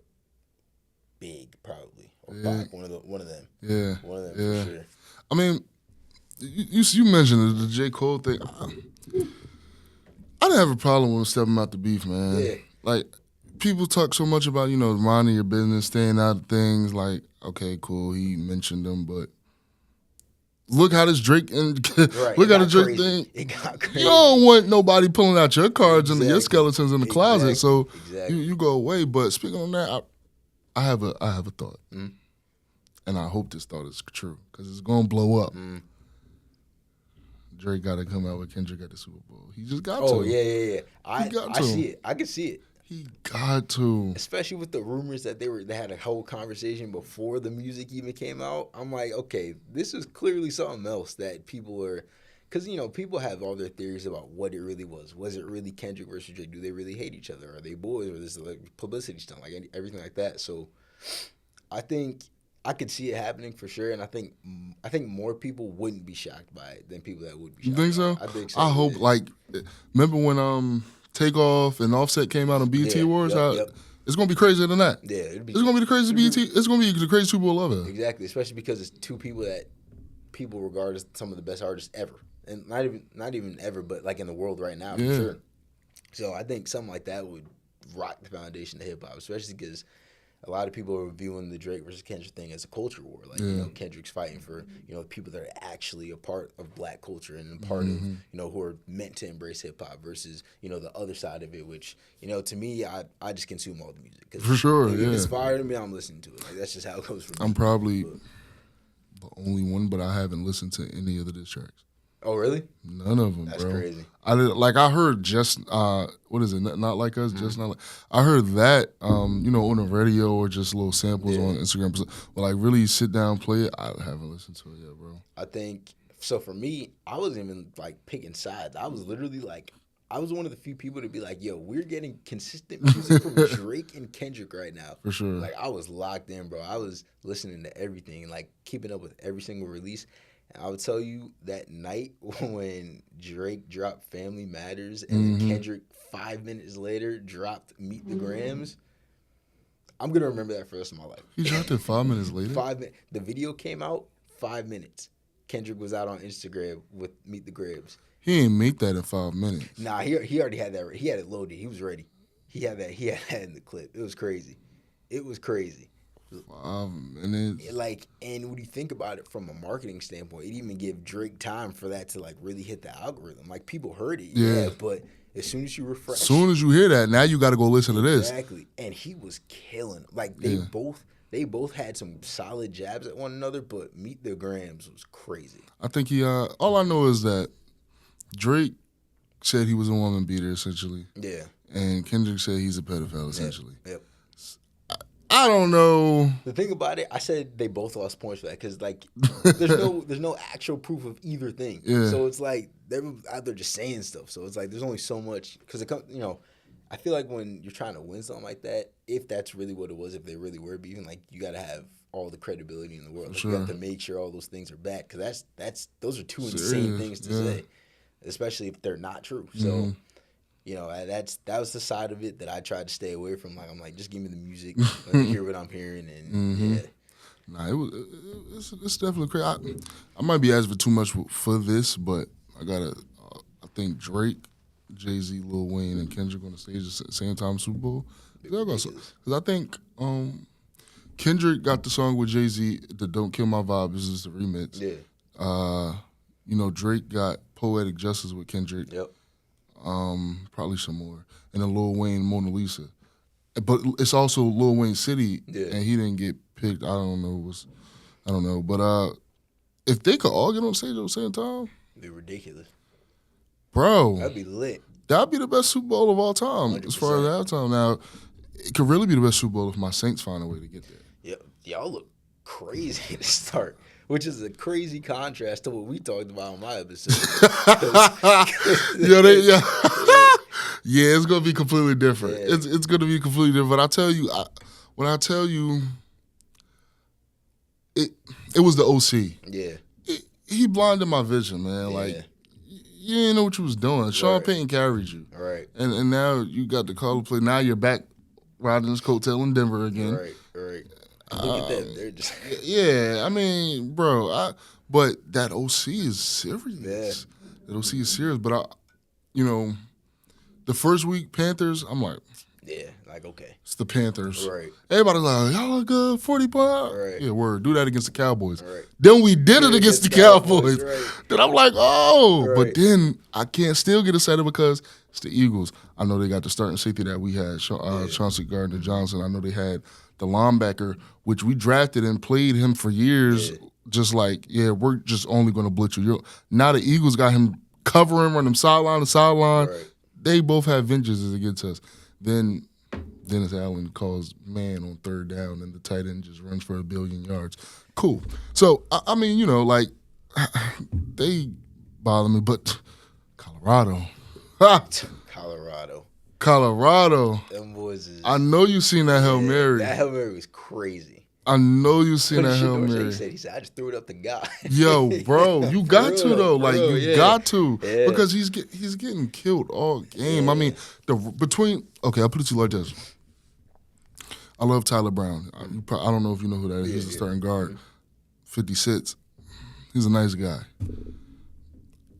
Big, probably. Or Pac, one of them. Yeah. One of them for sure. I mean, you mentioned the J. Cole thing. I didn't have a problem with stepping out the beef, man. Yeah. Like, people talk so much about, minding your business, staying out of things. Like, okay, cool, he mentioned them, but look how this Drake and look how the Drake thing. It got crazy. You don't want nobody pulling out your cards and your skeletons in the closet. So you go away. But speaking on that, I have a thought, and I hope this thought is true because it's gonna blow up. Drake got to come out with Kendrick at the Super Bowl. He just got to. Oh, yeah. I see it. I can see it. He got to. Especially with the rumors that they had a whole conversation before the music even came out. I'm like, okay, this is clearly something else that people are, because people have all their theories about what it really was. Was it really Kendrick versus Drake? Do they really hate each other? Are they boys? Or is this like publicity stunt? Like everything like that. So I think I could see it happening for sure, and I think more people wouldn't be shocked by it than people that would be shocked. You think so? I think so. I hope. Remember when Takeoff and Offset came out on BET Awards? It's gonna be crazier than that. Yeah, it's gonna be the craziest BET. It's gonna be the craziest Super Bowl ever. Exactly, especially because it's two people that people regard as some of the best artists ever, and not even ever, but like in the world right now for sure. So I think something like that would rock the foundation of hip hop, especially because a lot of people are viewing the Drake versus Kendrick thing as a culture war. Like, Kendrick's fighting for, people that are actually a part of black culture and a part of, who are meant to embrace hip hop versus, the other side of it, which, to me, I just consume all the music. For sure, if it's fire to me, I'm listening to it. Like, that's just how it goes for me. I'm probably the only one, but I haven't listened to any of the diss tracks. Oh, really? None of them, That's bro. crazy. I heard just what is it? Not Like Us, just not like. I heard that on the radio or just little samples on Instagram. But like really sit down, play it. I haven't listened to it yet, bro. I think so. For me, I wasn't even like picking sides. I was literally like, I was one of the few people to be like, "Yo, we're getting consistent music from Drake and Kendrick right now." For sure. Like I was locked in, bro. I was listening to everything, like keeping up with every single release. And I would tell you that night when Drake dropped Family Matters and then Kendrick 5 minutes later dropped Meet the Grams, I'm going to remember that for the rest of my life. He dropped it 5 minutes later? 5 minutes. The video came out 5 minutes. Kendrick was out on Instagram with Meet the Grams. He ain't make that in 5 minutes. Nah, he already had that. He had it loaded. He was ready. He had that in the clip. It was crazy. 5 minutes. Like, and when you think about it from a marketing standpoint, it even give Drake time for that to like really hit the algorithm. Like people heard it, yeah, but as soon as you refresh, as soon as you hear that, now you got to go listen to this. Exactly, and he was killing. Like they both had some solid jabs at one another, but Meet the Grams was crazy. I think he. All I know is that Drake said he was a woman beater essentially. Yeah, and Kendrick said he's a pedophile essentially. Yep. I don't know. The thing about it, I said they both lost points for that because like there's no actual proof of either thing. Yeah. So it's like they're out there just saying stuff. So it's like there's only so much because I feel like when you're trying to win something like that, if that's really what it was, if they really were beefing, like you got to have all the credibility in the world. Like, sure. You have to make sure all those things are back because those are two insane things to say, especially if they're not true. So. That was the side of it that I tried to stay away from. Like I'm like, just give me the music, let me hear what I'm hearing, and yeah. Nah, it's definitely crazy. I might be asking for too much for this, but I think Drake, Jay-Z, Lil Wayne, and Kendrick on the stage at the same time Super Bowl. Because I think Kendrick got the song with Jay-Z, the "Don't Kill My Vibe." This is the remix. Yeah. Drake got "Poetic Justice" with Kendrick. Yep. Probably some more, and then Lil Wayne, Mona Lisa, but it's also Lil Wayne City, and he didn't get picked. I don't know, but if they could all get on stage at the same time, it'd be ridiculous, bro. That'd be lit. That'd be the best Super Bowl of all time 100%. as far as halftime. Now, it could really be the best Super Bowl if my Saints find a way to get there. Yeah, y'all look crazy to start. Which is a crazy contrast to what we talked about on my episode. Yeah, it's gonna be completely different. Yeah. It's gonna be completely different. But I tell you, it was the OC. Yeah, he blinded my vision, man. Yeah. Like you didn't know what you was doing. Sean Payton carried you, right? And now you got the call to play. Now you're back riding this coattail in Denver again, right. Look at them. They're just yeah. I mean, bro. But that OC is serious. Yeah. That OC is serious. But the first week Panthers, I'm like, okay, it's the Panthers. Right. Everybody's like, y'all look good, 40 points. Right. Yeah, word. Do that against the Cowboys. Right. Then we did it against the Cowboys. Right. Then I'm like, oh. Right. But then I can't still get excited because it's the Eagles. I know they got the starting safety that we had, Chauncey Gardner-Johnson. I know they had the linebacker, which we drafted and played him for years. Yeah. Just like, we're just only going to blitz you. Now the Eagles got him covering, running sideline to sideline. Right. They both have vengeances against us. Then Dennis Allen calls man on third down, and the tight end just runs for 1 billion yards. Cool. So, I mean, they bother me, but Colorado. Colorado. Them boys is... I know you seen that Hail Mary. That Hail Mary was crazy. I know you seen that Hail Mary. He said, I just threw it up to God. Yo, bro, you got to though. Like you got to because he's getting killed all game. Yeah. I mean, I'll put it to you like this. I love Tyler Brown. I don't know if you know who that is. He's a starting guard. 56. He's a nice guy.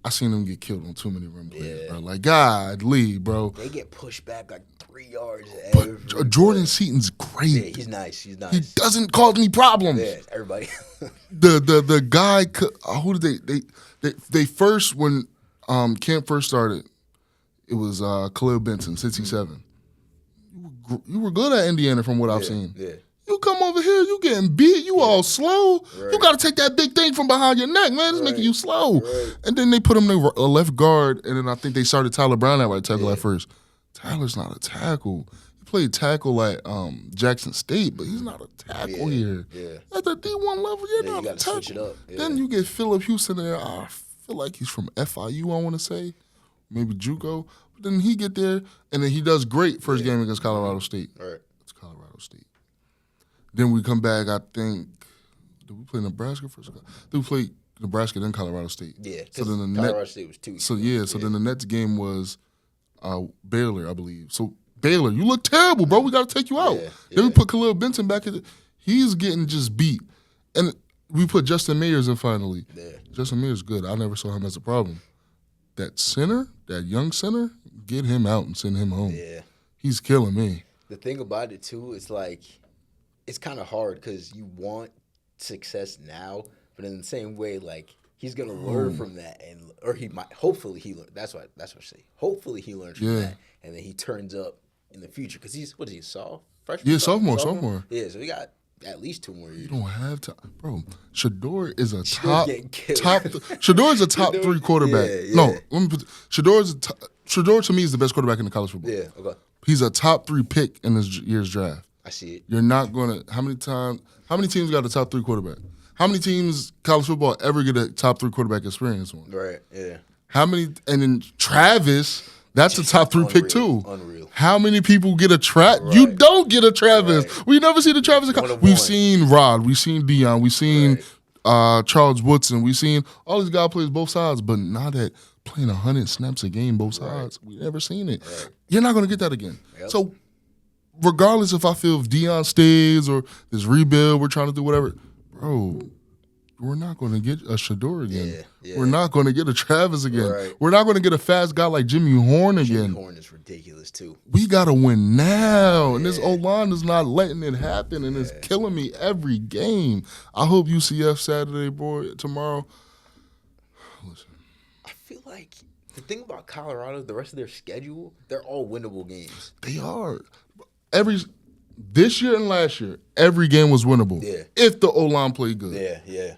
I seen him get killed on too many rim plays, bro. Like, God, Lee, bro. They get pushed back like 3 yards. But Jordan Seaton's great. Yeah, he's nice. He doesn't cause any problems. Yeah, everybody. the guy, who did they first, when camp first started, it was Khalil Benson, 67. You were good at Indiana from what I've seen. Yeah. You come over here, you getting beat, you all slow. Right. You got to take that big thing from behind your neck, man. It's making you slow. Right. And then they put him in a left guard, and then I think they started Tyler Brown at right tackle at first. Tyler's not a tackle. He played tackle at Jackson State, but he's not a tackle here. Yeah. At the D1 level, you're not you a gotta tackle. switch it up. Yeah. Then you get Phillip Houston there. I feel like he's from FIU, I want to say. Maybe JUCO. But then he get there, and then he does great first game against Colorado State. Right. It's Colorado State. Then we come back, I think, did we play Nebraska first? Did we play Nebraska, then Colorado State? Yeah, so then the Colorado State was 2. So then the next game was Baylor, I believe. So Baylor, you look terrible, bro. We got to take you out. Then we put Khalil Benson back at he's getting just beat. And we put Justin Mayers in finally. Yeah. Justin Mayers good. I never saw him as a problem. That center, that young center, get him out and send him home. Yeah. He's killing me. The thing about it, too, is like, it's kind of hard because you want success now, but in the same way, like, he's going to learn from that, or he might, hopefully he learns. That's what I say. Hopefully he learns from that, and then he turns up in the future. Because he's, what is he, freshman? Yeah, sophomore. Yeah, so he got at least 2 more years. You don't have to, bro. Shador is a Shador's Shador is a top 3 quarterback. Yeah. No, let me put Shador to me is the best quarterback in the college football. Yeah, okay. He's a top 3 pick in this year's draft. I see it. You're not gonna. How many teams got a top 3 quarterback? How many teams college football ever get a top 3 quarterback experience on? Right. Yeah. How many? And then Travis, that's a top 3 pick too. Unreal. How many people get a Travis? Right. You don't get a Travis. Right. We never see the Travis. We've seen Rod. We've seen Dion. We've seen Charles Woodson. We've seen all these guys plays both sides, but not at playing 100 snaps a game both sides. We've never seen it. Right. You're not gonna get that again. Yep. So regardless if I feel if Dion stays or this rebuild, we're trying to do whatever, bro, we're not going to get a Shador again. Yeah. We're not going to get a Travis again. Right. We're not going to get a fast guy like Jimmy Horn again. Jimmy Horn is ridiculous, too. We got to win now. And this O-line is not letting it happen, and it's killing me every game. I hope UCF Saturday, boy, tomorrow. Listen. I feel like the thing about Colorado, the rest of their schedule, they're all winnable games. They are. This year and last year, every game was winnable. Yeah. If the O-line played good. Yeah.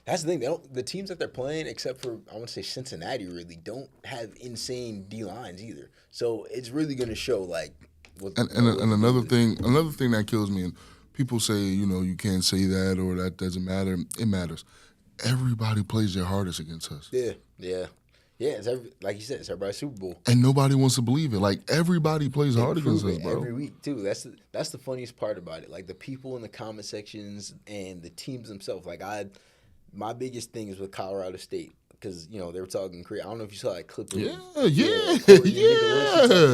That's the thing. The teams that they're playing, except for I want to say Cincinnati, really don't have insane D lines either. So it's really going to show like. And another thing that kills me, and people say you can't say that or that doesn't matter. It matters. Everybody plays their hardest against us. Yeah. It's like you said, it's everybody's Super Bowl. And nobody wants to believe it. Like, everybody plays hard against us, bro. Every week, too. That's the funniest part about it. Like, the people in the comment sections and the teams themselves. Like, my biggest thing is with Colorado State. Because, they were talking crazy. I don't know if you saw that clip. Yeah.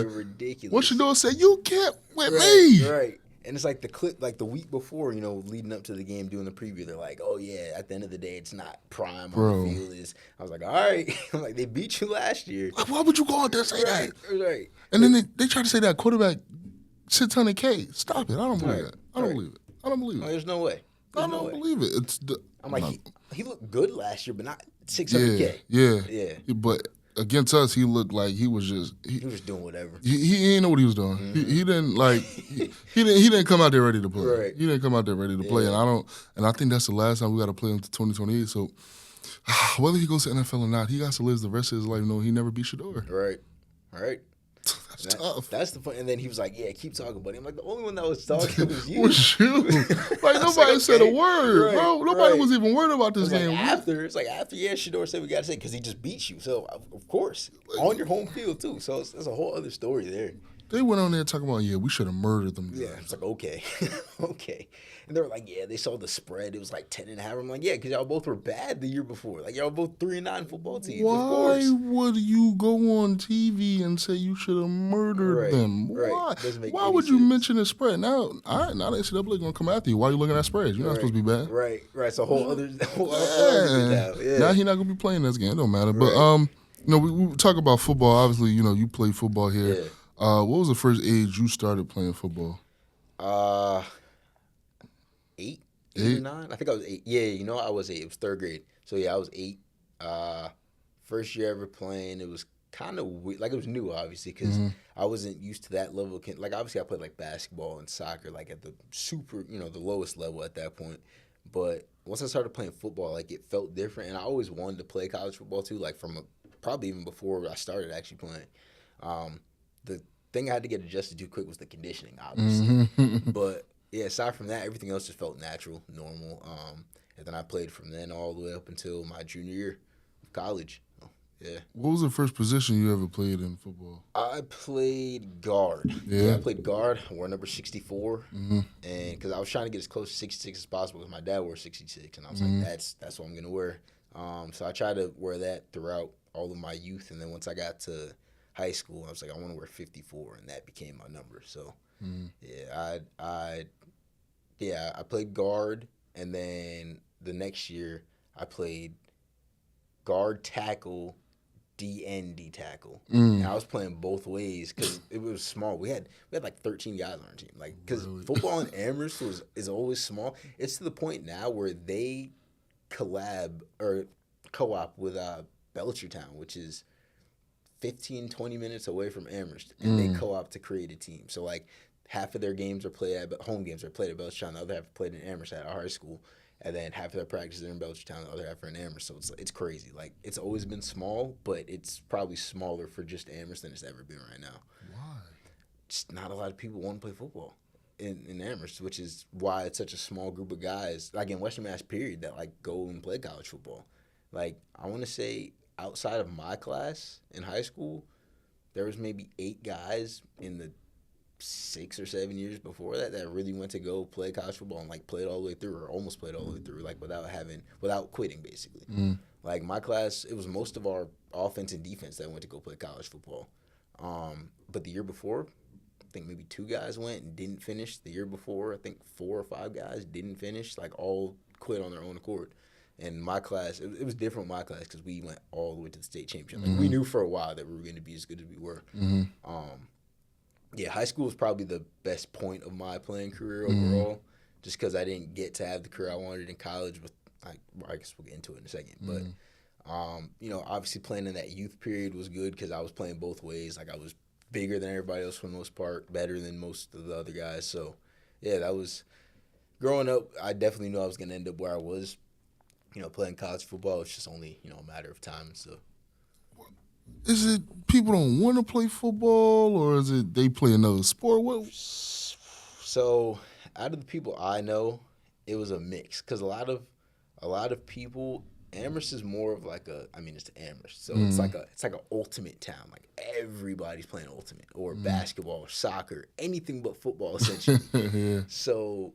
Ridiculous. What Shador said, you can't with me. Right. And it's like the clip, like the week before, leading up to the game, doing the preview, they're like, oh, yeah, at the end of the day, it's not prime on the field. I was like, all right. I'm like, they beat you last year. Like, why would you go out there and say that? Right. And then they try to say that quarterback sits on a K. Stop it. I don't believe that. I don't believe it. There's no way. I don't believe it. I'm like, he looked good last year, but not 600K. Yeah. But against us, he looked like he was just he was doing whatever. He didn't know what he was doing. Mm-hmm. He didn't like he didn't come out there ready to play. Right. He didn't come out there ready to play, and I think that's the last time we got to play him to 2028. So whether he goes to NFL or not, he got to live the rest of his life knowing he never beat Shador. Right. That's tough. That's the fun. And then he was like, "Yeah, keep talking, buddy." I'm like, the only one that was talking was you. Like nobody said a word, bro. Nobody was even worried about this game. It's like after, Shador said we got to say because he just beat you. So of course, on your home field too. So it's a whole other story there. They went on there talking about, we should have murdered them. Yeah, it's like okay. And they were like, they saw the spread. It was like 10.5. I'm like, because y'all both were bad the year before. Like y'all both 3-9 football teams. Why of course. would you go on TV and say you should have murdered them? Why? Why would you mention the spread? Now the NCAA gonna come after you. Why are you looking at spreads? You're not supposed to be bad. Right. It's a whole other. Now he's not gonna be playing this game. It don't matter. But we talk about football. Obviously, you play football here. Yeah. What was the first age you started playing football? 8 or 9. I think I was 8. Yeah, I was 8. It was third grade. So I was 8. First year ever playing, it was kind of like it was new, obviously, because I wasn't used to that level. Like obviously, I played like basketball and soccer, like at the super, the lowest level at that point. But once I started playing football, like it felt different, and I always wanted to play college football too. Like probably even before I started actually playing. The thing I had to get adjusted to quick was the conditioning, obviously. But yeah, aside from that, everything else just felt natural, normal. And then I played from then all the way up until my junior year of college. Yeah. What was the first position you ever played in football? I played guard. Yeah. I played guard. I wore number 64. And because I was trying to get as close to 66 as possible because my dad wore 66. And I was like, that's what I'm going to wear. So I tried to wear that throughout all of my youth. And then once I got to high school, I was like, I want to wear 54. And that became my number. So, yeah, I played guard. And then the next year, I played guard, tackle, D tackle. And I was playing both ways because it was small. We had like 13 guys on our team. Like because football in Amherst is always small. It's to the point now where they collab or co-op with Belchertown, which is 15, 20 minutes away from Amherst, and they co-op to create a team. So like half of their games are played at home games are played at Belchertown. The other half are played in Amherst at our high school. And then half of their practices are in Belchertown, the other half are in Amherst. So it's crazy. Like, it's always been small, but it's probably smaller for just Amherst than it's ever been right now. Why? Just not a lot of people want to play football in Amherst, which is why it's such a small group of guys, like in Western Mass, period, that, like, go and play college football. Like, I want to say outside of my class in high school, there was maybe 8 guys in the 6 or 7 years before that really went to go play college football and like played all the way through or almost played all the way through, like without quitting basically. Like my class, it was most of our offense and defense that went to go play college football. But the year before, I think maybe 2 guys went and didn't finish. The year before, I think 4 or 5 guys didn't finish, like all quit on their own accord. And my class, it was different with my class because we went all the way to the state championship. Like we knew for a while that we were going to be as good as we were. Yeah, high school was probably the best point of my playing career overall, just because I didn't get to have the career I wanted in college. I guess we'll get into it in a second. But, obviously playing in that youth period was good because I was playing both ways. Like, I was bigger than everybody else for the most part, better than most of the other guys. So, yeah, that was – growing up, I definitely knew I was going to end up where I was. Playing college football, it's just only, a matter of time and stuff. Is it people don't want to play football, or is it they play another sport? What? So, out of the people I know, it was a mix because a lot of people, Amherst is more of like it's Amherst, so it's like an ultimate town. Like everybody's playing ultimate or basketball, or soccer, anything but football essentially. Yeah. So,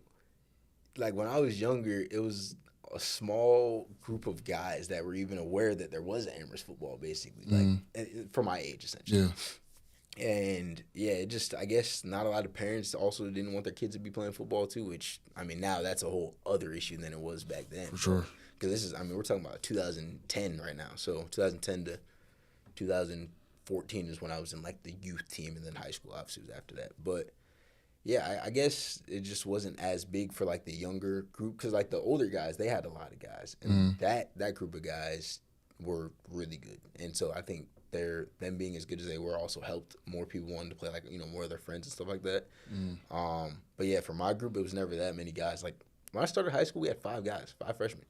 like when I was younger, it was a small group of guys that were even aware that there was Amherst football, basically, like for my age, essentially. Yeah. And yeah, it just, I guess not a lot of parents also didn't want their kids to be playing football too, which, now that's a whole other issue than it was back then. For sure. Because this is, we're talking about 2010 right now. So 2010 to 2014 is when I was in like the youth team, and then high school obviously was after that. But yeah, I guess it just wasn't as big for like the younger group because like the older guys, they had a lot of guys, and that group of guys were really good, and so I think them being as good as they were also helped more people wanting to play, like more of their friends and stuff like that. But yeah, for my group, it was never that many guys. Like when I started high school, we had 5 guys, 5 freshmen.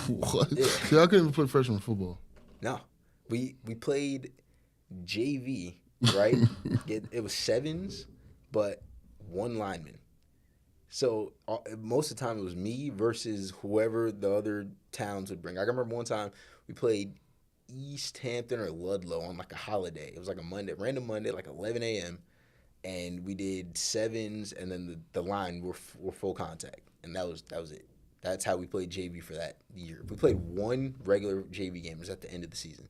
What? Yeah. See, I couldn't even play freshman football. No, we played JV, right? It was 7s, but 1 lineman. So most of the time it was me versus whoever the other towns would bring. I remember one time we played East Hampton or Ludlow on like a holiday. It was like a Monday, random Monday, like 11 a.m. And we did 7s, and then the line were full contact, and that was it. That's how we played JV for that year. We played 1 regular JV game. It was at the end of the season.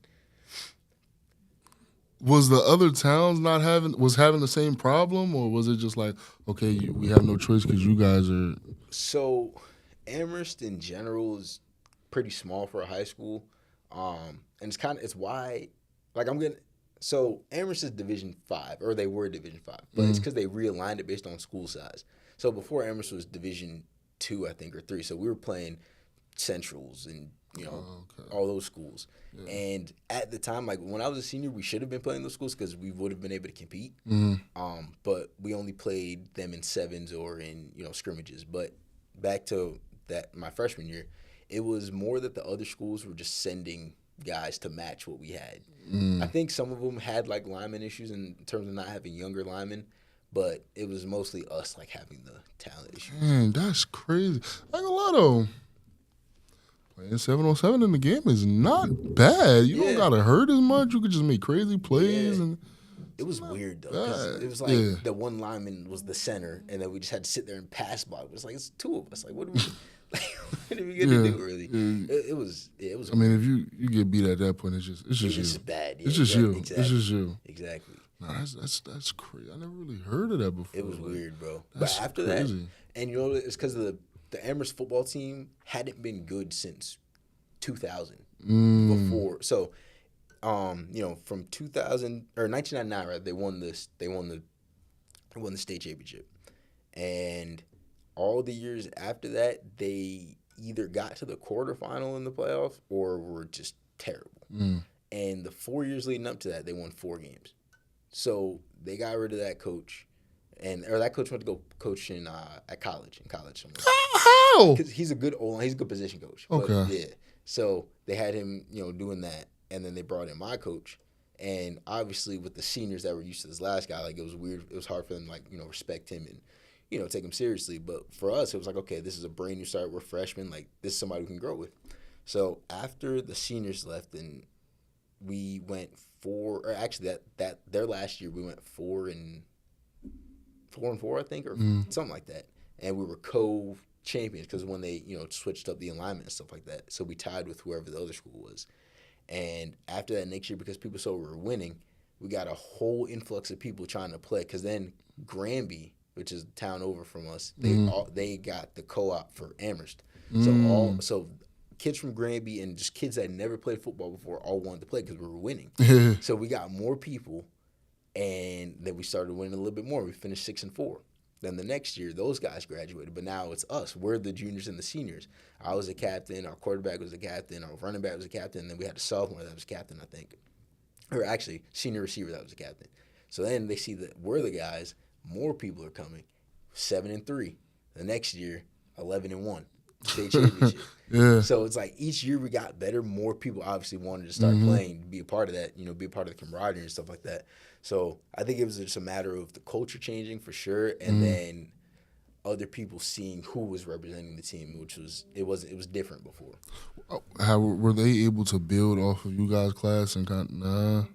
Was the other towns having the same problem, or was it just like, okay, we have no choice because you guys are? So, Amherst in general is pretty small for a high school, and it's why, like so Amherst is Division 5, or they were Division 5, but it's because they realigned it based on school size. So before Amherst was Division 2, I think, or 3, so we were playing Centrals and all those schools. Yeah. And at the time, like when I was a senior, we should have been playing those schools because we would have been able to compete. But we only played them in sevens or in scrimmages. But back to my freshman year, it was more that the other schools were just sending guys to match what we had. I think some of them had like lineman issues in terms of not having younger linemen, but it was mostly us like having the talent issues. Man, that's crazy. I ain't gonna lie though. Playing 7-on-7 in the game is not bad. You don't gotta hurt as much. You could just make crazy plays and. It was weird though, because it was like the one lineman was the center, and then we just had to sit there and pass block. It was like it's two of us. Like what are we? What are we gonna do? Really? Yeah. It was. I mean, if you get beat at that point, it's just you. Bad. Yeah, it's just you. Exactly. It's just you. Exactly. No, that's crazy. I never really heard of that before. It was weird, bro. But after crazy. That, and it's because the Amherst football team hadn't been good since 2000. Before, so. From 2000 or 1999, right? They won the state championship, and all the years after that, they either got to the quarterfinal in the playoffs or were just terrible. And the 4 years leading up to that, they won 4 games. So they got rid of that coach, or that coach went to go coach in college somewhere. How? Because he's a good position coach. Okay. But, yeah. So they had him, doing that. And then they brought in my coach. And obviously with the seniors that were used to this last guy, like it was weird. It was hard for them to respect him and, take him seriously. But for us, it was like, okay, this is a brand new start. We're freshmen. Like this is somebody we can grow with. So after the seniors left and we went that their last year, we went 4-4, I think, or something like that. And we were co-champions because when they, switched up the alignment and stuff like that. So we tied with whoever the other school was. And after that next year, because people saw we were winning, we got a whole influx of people trying to play. Because then Granby, which is a town over from us, they got the co-op for Amherst. So kids from Granby and just kids that never played football before all wanted to play because we were winning. So we got more people, and then we started winning a little bit more. We finished 6-4. Then the next year, those guys graduated, but now it's us. We're the juniors and the seniors. I was a captain. Our quarterback was a captain. Our running back was a captain. And then we had a sophomore that was captain, I think. Or actually, senior receiver that was a captain. So then they see that we're the guys. More people are coming. 7-3. The next year, 11-1. State championship. So it's like each year we got better. More people obviously wanted to start playing, be a part of that, be a part of the camaraderie and stuff like that. So I think it was just a matter of the culture changing for sure, and then other people seeing who was representing the team, which was it was different before. How were they able to build off of you guys' class and kind of,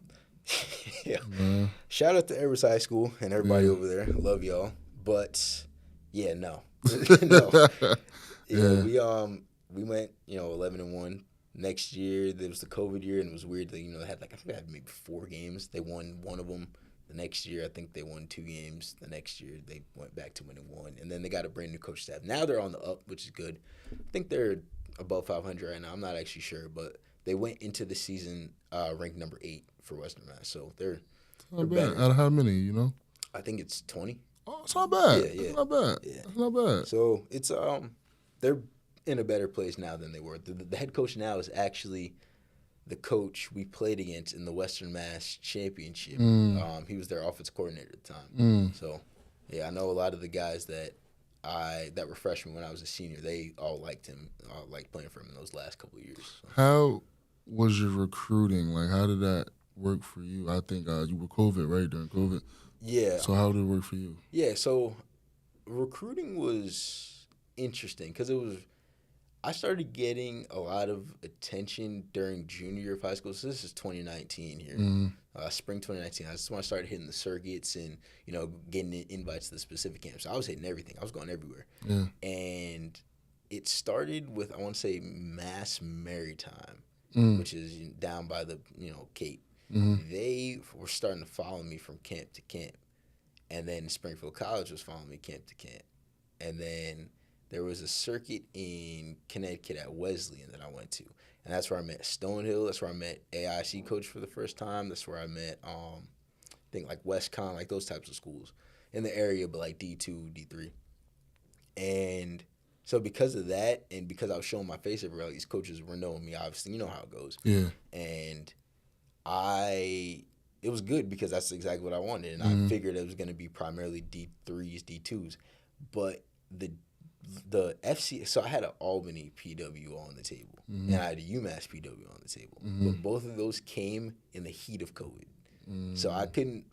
Nah. Shout out to Everest High School and everybody over there. Love y'all. But no. We went 11-1. Next year there was the COVID year, and it was weird that they had I think they had maybe 4 games. They won one of them. The next year I think they won 2 games. The next year they went back to winning 1, and then they got a brand new coach staff. Now they're on the up, which is good. I think they're above 500 right now. I'm not actually sure, but they went into the season ranked number 8 for Western Mass, so they're bad. Out of how many? I think it's 20. Oh, it's not bad. Yeah. It's not bad. Yeah. It's not bad. So it's they're in a better place now than they were. The head coach now is actually the coach we played against in the Western Mass Championship. He was their offensive coordinator at the time. So, yeah, I know a lot of the guys that were freshmen when I was a senior. They all liked him. All liked playing for him in those last couple of years. So. How was your recruiting? Like, how did that work for you? I think you were COVID, right, during COVID? Yeah. So how did it work for you? Yeah, so recruiting was interesting because I started getting a lot of attention during junior year of high school. So this is 2019 here, spring 2019. That's when I started hitting the circuits and, getting invites to the specific camps. So I was hitting everything. I was going everywhere. Yeah. And it started with, I want to say, Mass Maritime, which is down by the, Cape. They were starting to follow me from camp to camp. And then Springfield College was following me camp to camp. And then there was a circuit in Connecticut at Wesleyan that I went to. And that's where I met Stonehill. That's where I met AIC coach for the first time. That's where I met, I think, WestCon, those types of schools in the area, but D2, D3. And So because of that, and because I was showing my face everywhere, like, these coaches were knowing me. Obviously, you know how it goes. Yeah. And it was good because that's exactly what I wanted, and I figured it was going to be primarily D3s, D2s, but the FC. So I had an Albany PW on the table, and I had a UMass PW on the table, but both of those came in the heat of COVID. So I couldn't.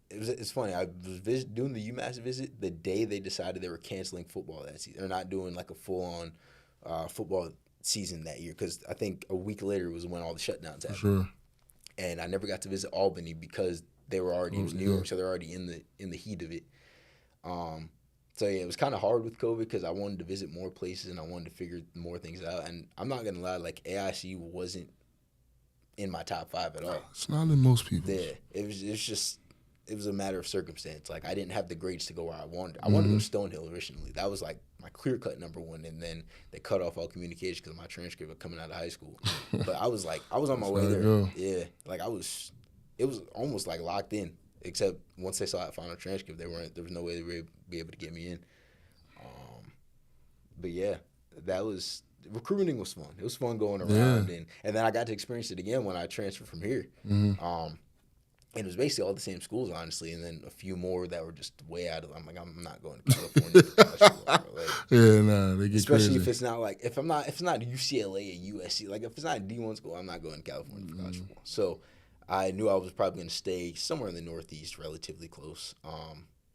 It's funny. I was doing the UMass visit the day they decided they were canceling football that season. They're not doing like a full on football season that year because I think a week later was when all the shutdowns happened. Sure. And I never got to visit Albany because they were already it was New York, so they're already in the heat of it. So yeah, it was kind of hard with COVID because I wanted to visit more places and I wanted to figure more things out. And I'm not gonna lie, like AIC wasn't in my top 5 at all. It's not in most people. Yeah, it was a matter of circumstance. Like I didn't have the grades to go where I wanted. I wanted to go to Stonehill originally. That was like my clear cut number 1, and then they cut off all communication because of my transcript of coming out of high school. But I was on my way there. Yeah, like it was almost like locked in. Except once they saw that final transcript, there was no way they would be able to get me in. But yeah, recruiting was fun. It was fun going around, and then I got to experience it again when I transferred from here. And it was basically all the same schools, honestly, and then a few more that were just way out of. I'm like, I'm not going to California for college football. Like, they get especially crazy. if it's not like if it's not UCLA or USC. Like if it's not a D1 school, I'm not going to California for college football. So I knew I was probably going to stay somewhere in the Northeast, relatively close,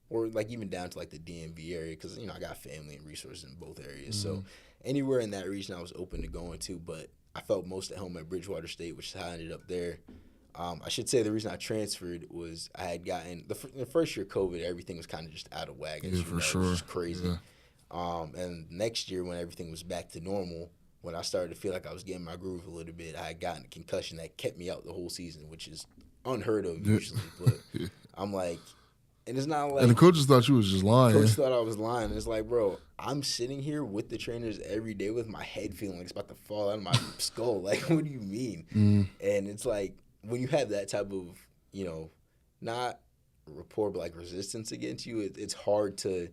or like even down to like the DMV area because I got family and resources in both areas. So anywhere in that region, I was open to going to, but I felt most at home at Bridgewater State, which is how I ended up there. I should say the reason I transferred was I had gotten the first year of COVID, everything was kind of just out of whack. Yeah, for sure. It was just crazy. Yeah. And next year when everything was back to normal, when I started to feel like I was getting my groove a little bit, I had gotten a concussion that kept me out the whole season, which is unheard of usually. But I'm like, and it's not like. And the coaches thought you was just lying. Coaches thought I was lying. It's like, bro, I'm sitting here with the trainers every day with my head feeling like it's about to fall out of my skull. Like, what do you mean? And it's like, when you have that type of, not rapport, but like resistance against you, it's hard to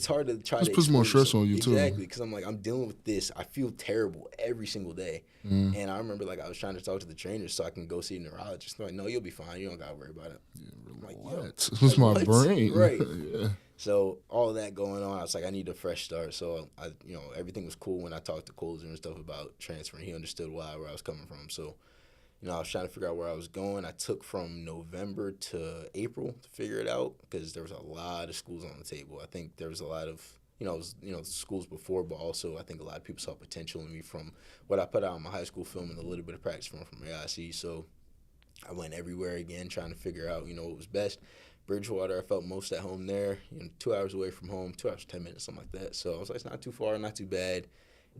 try to. It puts more stress on you, too. Exactly, because I'm like, I'm dealing with this. I feel terrible every single day. And I remember, like, I was trying to talk to the trainers so I can go see a neurologist. They're like, no, you'll be fine. You don't got to worry about it. Yeah, like, what? It's my brain. Right. Yeah. So all of that going on, I was like, I need a fresh start. So, everything was cool when I talked to Colzer and stuff about transferring. He understood where I was coming from. So, I was trying to figure out where I was going. I took from November to April to figure it out because there was a lot of schools on the table. I think there was a lot of, schools before, but also I think a lot of people saw potential in me from what I put out on my high school film and a little bit of practice from AIC. So I went everywhere again trying to figure out, what was best. Bridgewater, I felt most at home there, 2 hours away from home, 2 hours, 10 minutes, something like that. So I was like, it's not too far, not too bad.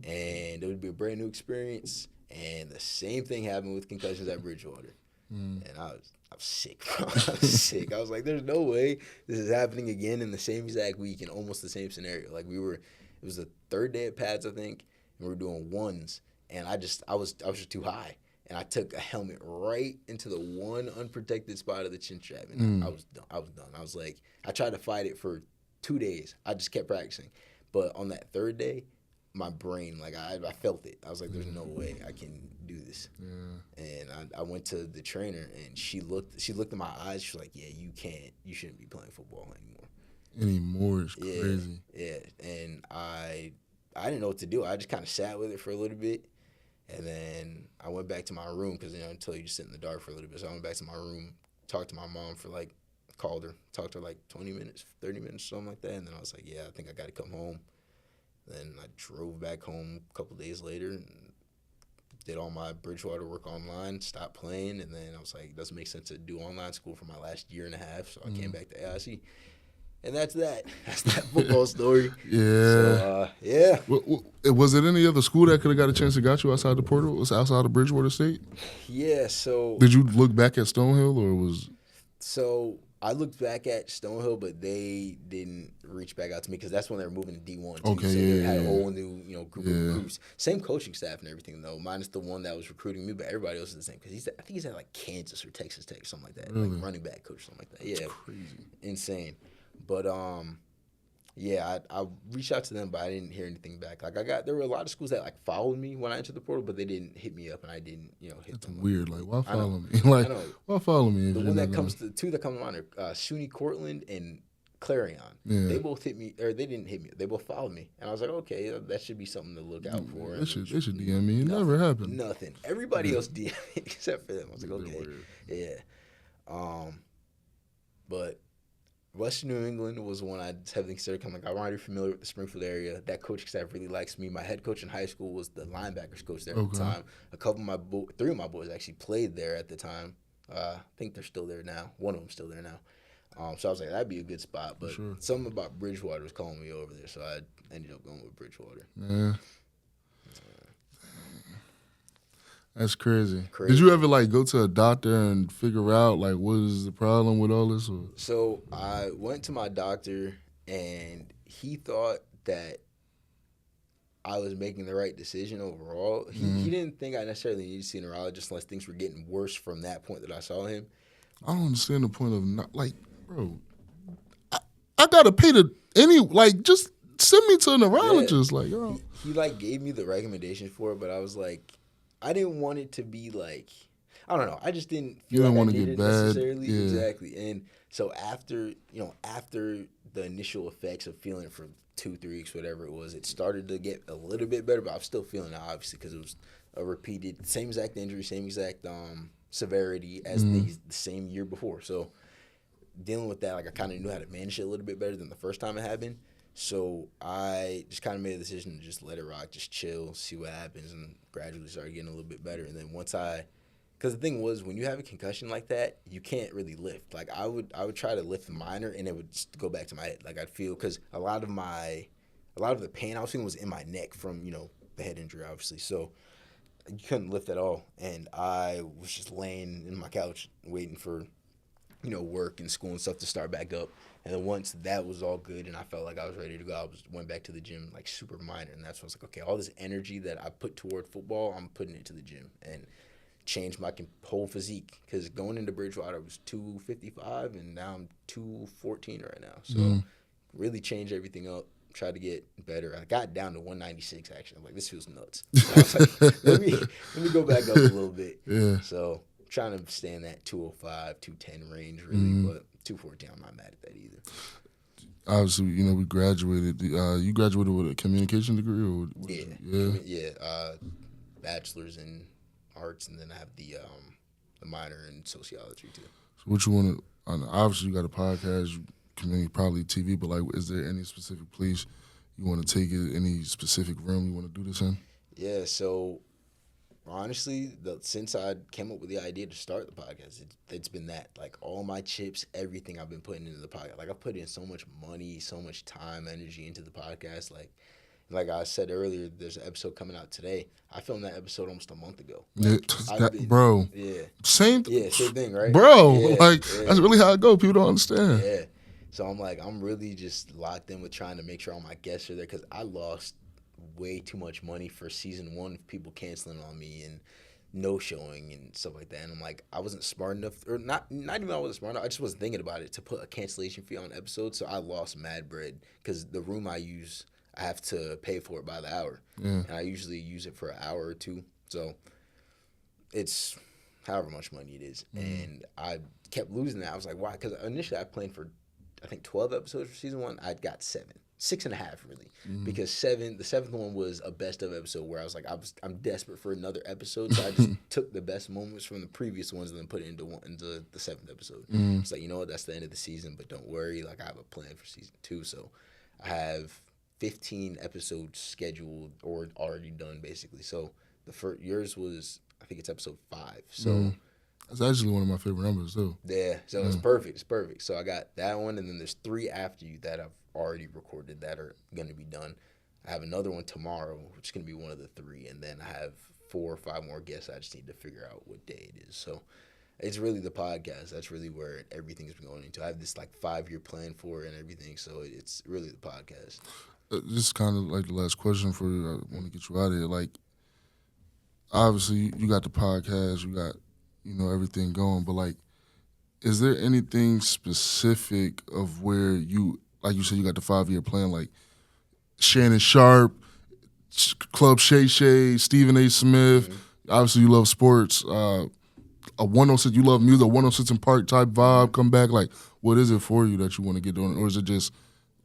And it would be a brand new experience. And the same thing happened with concussions at Bridgewater. And I was sick, bro. I was sick. I was like, there's no way this is happening again in the same exact week in almost the same scenario. Like it was the third day at pads, I think, and we were doing ones. And I was just too high. And I took a helmet right into the one unprotected spot of the chin strap. And I was done. I was like, I tried to fight it for 2 days. I just kept practicing. But on that third day, my brain, like I felt it. I was like, there's no way I can do this. Yeah. And I went to the trainer and she looked at my eyes. She was like, yeah, you shouldn't be playing football anymore. It's crazy. Yeah. And I didn't know what to do. I just kind of sat with it for a little bit. And then I went back to my room because, until you just sit in the dark for a little bit. So I went back to my room, talked to my mom for called her, talked to her 20 minutes, 30 minutes, something like that. And then I was like, yeah, I think I got to come home. Then I drove back home a couple days later and did all my Bridgewater work online, stopped playing, and then I was like, it doesn't make sense to do online school for my last year and a half, so I came back to AIC. And that's that. That's that football story. Yeah. So, Was it any other school that could have got a chance to got you outside the portal? Was outside of Bridgewater State? Yeah, so. Did you look back at Stonehill or was. So I looked back at Stonehill, but they didn't reach back out to me because that's when they were moving to D1. Too. Okay, so yeah. They had a whole new, group of recruits. Same coaching staff and everything, though, minus the one that was recruiting me, but everybody else is the same. Because I think he's at Kansas or Texas Tech, something like that. Really? Like running back coach, something like that. That's yeah, crazy. Insane. But Yeah, I reached out to them, but I didn't hear anything back. Like there were a lot of schools that like followed me when I entered the portal, but they didn't hit me up, and I didn't, hit That's them up. weird. Like, why I know, follow me? Like, I know. why follow me if The you're one not that gonna? comes to two that come to mind are SUNY Cortland and Clarion. Yeah. They both hit me, or they didn't hit me. They both followed me, and I was like, okay, that should be something to look out for. They should DM me. It Nothing, never happened. Nothing. Everybody else DM me except for them. I was like, okay, yeah. But Western New England was one I heavily considered coming. I'm already familiar with the Springfield area. That coaching staff really likes me. My head coach in high school was the linebackers coach there at the time. Three of my boys actually played there at the time. I think they're still there now. One of them's still there now. So I was like, that'd be a good spot. But something about Bridgewater was calling me over there, so I ended up going with Bridgewater. Yeah. That's crazy. Did you ever like go to a doctor and figure out like what is the problem with all this? Or? So I went to my doctor and he thought that I was making the right decision overall. He didn't think I necessarily needed to see a neurologist unless things were getting worse from that point that I saw him. I don't understand the point of not like, bro. I gotta pay just send me to a neurologist. Yeah. Like, yo. He like gave me the recommendation for it, but I was like, I didn't want it to be like, I don't know. I just didn't feel like want I to did get it bad. necessarily. Yeah. Exactly. And so after the initial effects of feeling for 2-3 weeks, whatever it was, it started to get a little bit better, but I was still feeling it, obviously, because it was a repeated, same exact injury, same exact severity as the same year before. So dealing with that, like I kind of knew how to manage it a little bit better than the first time it happened. So I just kind of made a decision to just let it rock, just chill, see what happens, and gradually started getting a little bit better. And then because the thing was, when you have a concussion like that, you can't really lift. Like I would try to lift minor, and it would just go back to my head. Like I'd feel, because a lot of the pain I was feeling was in my neck from the head injury, obviously. So you couldn't lift at all, and I was just laying in my couch waiting for work and school and stuff to start back up. And then once that was all good and I felt like I was ready to go, went back to the gym like super minor. And that's when I was like, okay, all this energy that I put toward football, I'm putting it to the gym and changed my whole physique. Because going into Bridgewater, I was 255 and now I'm 214 right now. So really changed everything up. Tried to get better. I got down to 196 actually. I'm like, this feels nuts. So I was like, let me go back up a little bit. Yeah. So trying to stay in that 205, 210 range, really, but 214, I'm not mad at that either. Obviously, we graduated. You graduated with a communication degree, or Bachelor's in arts, and then I have the minor in sociology too. So, what you want to? Obviously, you got a podcast, probably TV, but like, is there any specific place you want to take it? Any specific room you want to do this in? Yeah. So honestly, since I came up with the idea to start the podcast, it's been that. Like, all my chips, everything I've been putting into the podcast. Like, I've put in so much money, so much time, energy into the podcast. Like I said earlier, there's an episode coming out today. I filmed that episode almost a month ago. Bro. Yeah. Same thing, right? Bro, that's really how it go. People don't understand. Yeah. So I'm really just locked in with trying to make sure all my guests are there, because I lost way too much money for season 1 of people canceling on me and no showing and stuff like that. And I'm like, I wasn't smart enough, or not even I wasn't smart enough, I just wasn't thinking about it to put a cancellation fee on episodes. So I lost mad bread, because the room I use, I have to pay for it by the hour. Yeah. And I usually use it for an hour or two. So it's however much money it is. And I kept losing that. I was like, why? Because initially I planned for, I think, 12 episodes for season 1. I got 7. 6.5 really, because the seventh one was a best of episode where I was like, I'm desperate for another episode, so I just took the best moments from the previous ones and then put it into the 7th episode. It's like, you know what, that's the end of the season, but don't worry, like I have a plan for season 2. So I have 15 episodes scheduled or already done basically. So yours was, I think it's episode 5. So that's actually one of my favorite numbers too. Yeah, so it's perfect. It's perfect. So I got that one, and then there's 3 after you that I've already recorded that are going to be done. I have another one tomorrow, which is going to be one of the 3, and then I have 4 or 5 more guests. I just need to figure out what day it is. So it's really the podcast. That's really where everything's been going into. I have this like 5-year plan for it and everything, so it's really the podcast. This is kind of like the last question for you. I want to get you out of here. Like, obviously, you got the podcast, you got everything going, but like, is there anything specific of where you like you said, you got the 5-year plan. Like Shannon Sharp, Club Shay Shay, Stephen A. Smith. Obviously, you love sports. A 106, you love music, a 106 in Park type vibe, come back. Like, what is it for you that you want to get doing? Or is it just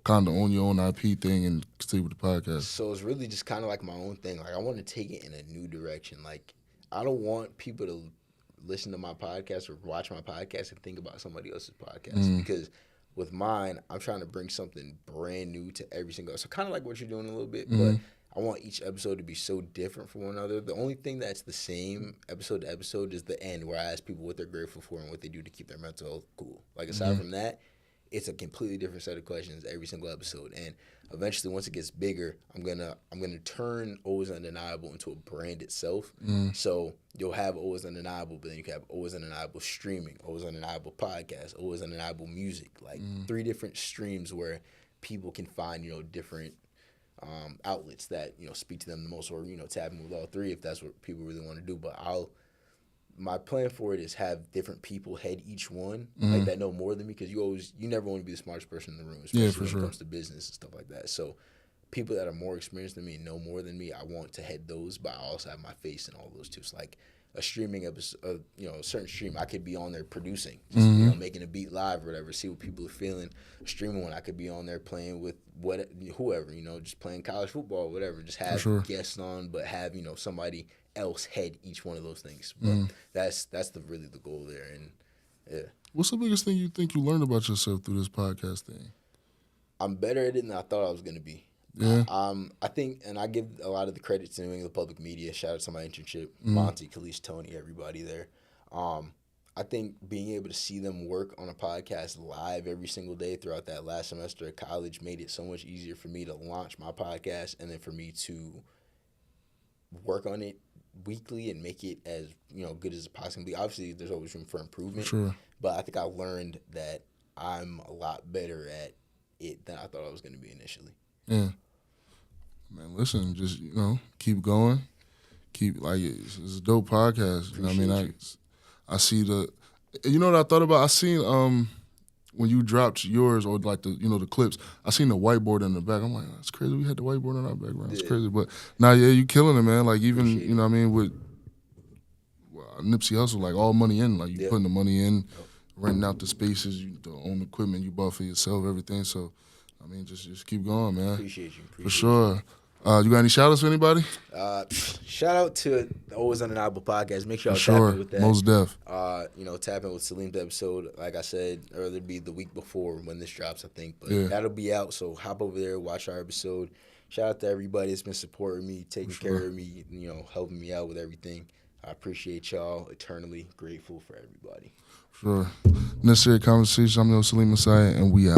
kind of own your own IP thing and stay with the podcast? So it's really just kind of like my own thing. Like, I want to take it in a new direction. Like, I don't want people to listen to my podcast or watch my podcast and think about somebody else's podcast. Because with mine, I'm trying to bring something brand new to every single. So kind of like what you're doing a little bit, but I want each episode to be so different from one another. The only thing that's the same episode to episode is the end, where I ask people what they're grateful for and what they do to keep their mental health cool. Like, aside from that, it's a completely different set of questions every single episode. And eventually, once it gets bigger, I'm gonna turn Always Undeniable into a brand itself. So you'll have Always Undeniable, but then you can have Always Undeniable streaming, Always Undeniable podcast, Always Undeniable music. Like 3 different streams where people can find, different outlets that, speak to them the most, or, tap in with all 3 if that's what people really want to do. But my plan for it is have different people head each one, like that know more than me, because you never want to be the smartest person in the room, especially when it comes to business and stuff like that. So people that are more experienced than me and know more than me, I want to head those, but I also have my face in all those too. So like a streaming episode, a certain stream, I could be on there producing, just, making a beat live or whatever, see what people are feeling. A streaming one, I could be on there playing with whoever, just playing college football, whatever. Just have guests on, but have, somebody else head each one of those things. But that's really the goal there. And yeah. What's the biggest thing you think you learned about yourself through this podcast thing? I'm better at it than I thought I was going to be. Yeah. I think, and I give a lot of the credit to New England Public Media. Shout out to my internship, Monty, Khalees, Tony, everybody there. I think being able to see them work on a podcast live every single day throughout that last semester at college made it so much easier for me to launch my podcast, and then for me to work on it weekly and make it as good as it possibly be. Obviously, there's always room for improvement. Sure. But I think I learned that I'm a lot better at it than I thought I was going to be initially. Yeah. Man, listen, just, keep going. Keep, it's a dope podcast. You know what I mean? I see what I thought about? I seen, when you dropped yours, or like the clips, I seen the whiteboard in the back. I'm like, that's crazy. We had the whiteboard in our background. It's crazy. But you killing it, man. Like, even, with Nipsey Hussle, like, all money in. Like, you putting the money in, renting out the spaces, the own equipment you bought for yourself, everything. So, just keep going, man. Appreciate you. For sure. You got any shout-outs for anybody? Shout out to the Always Undeniable podcast. Make sure y'all tap in with that. Most def. Tap in with Saleem's episode. Like I said earlier, it'll be the week before when this drops, I think. But that'll be out, so hop over there, watch our episode. Shout out to everybody that's been supporting me, taking care of me, helping me out with everything. I appreciate y'all. Eternally grateful for everybody. Sure. Necessary Conversation. I'm Saleem Messiah, and we out.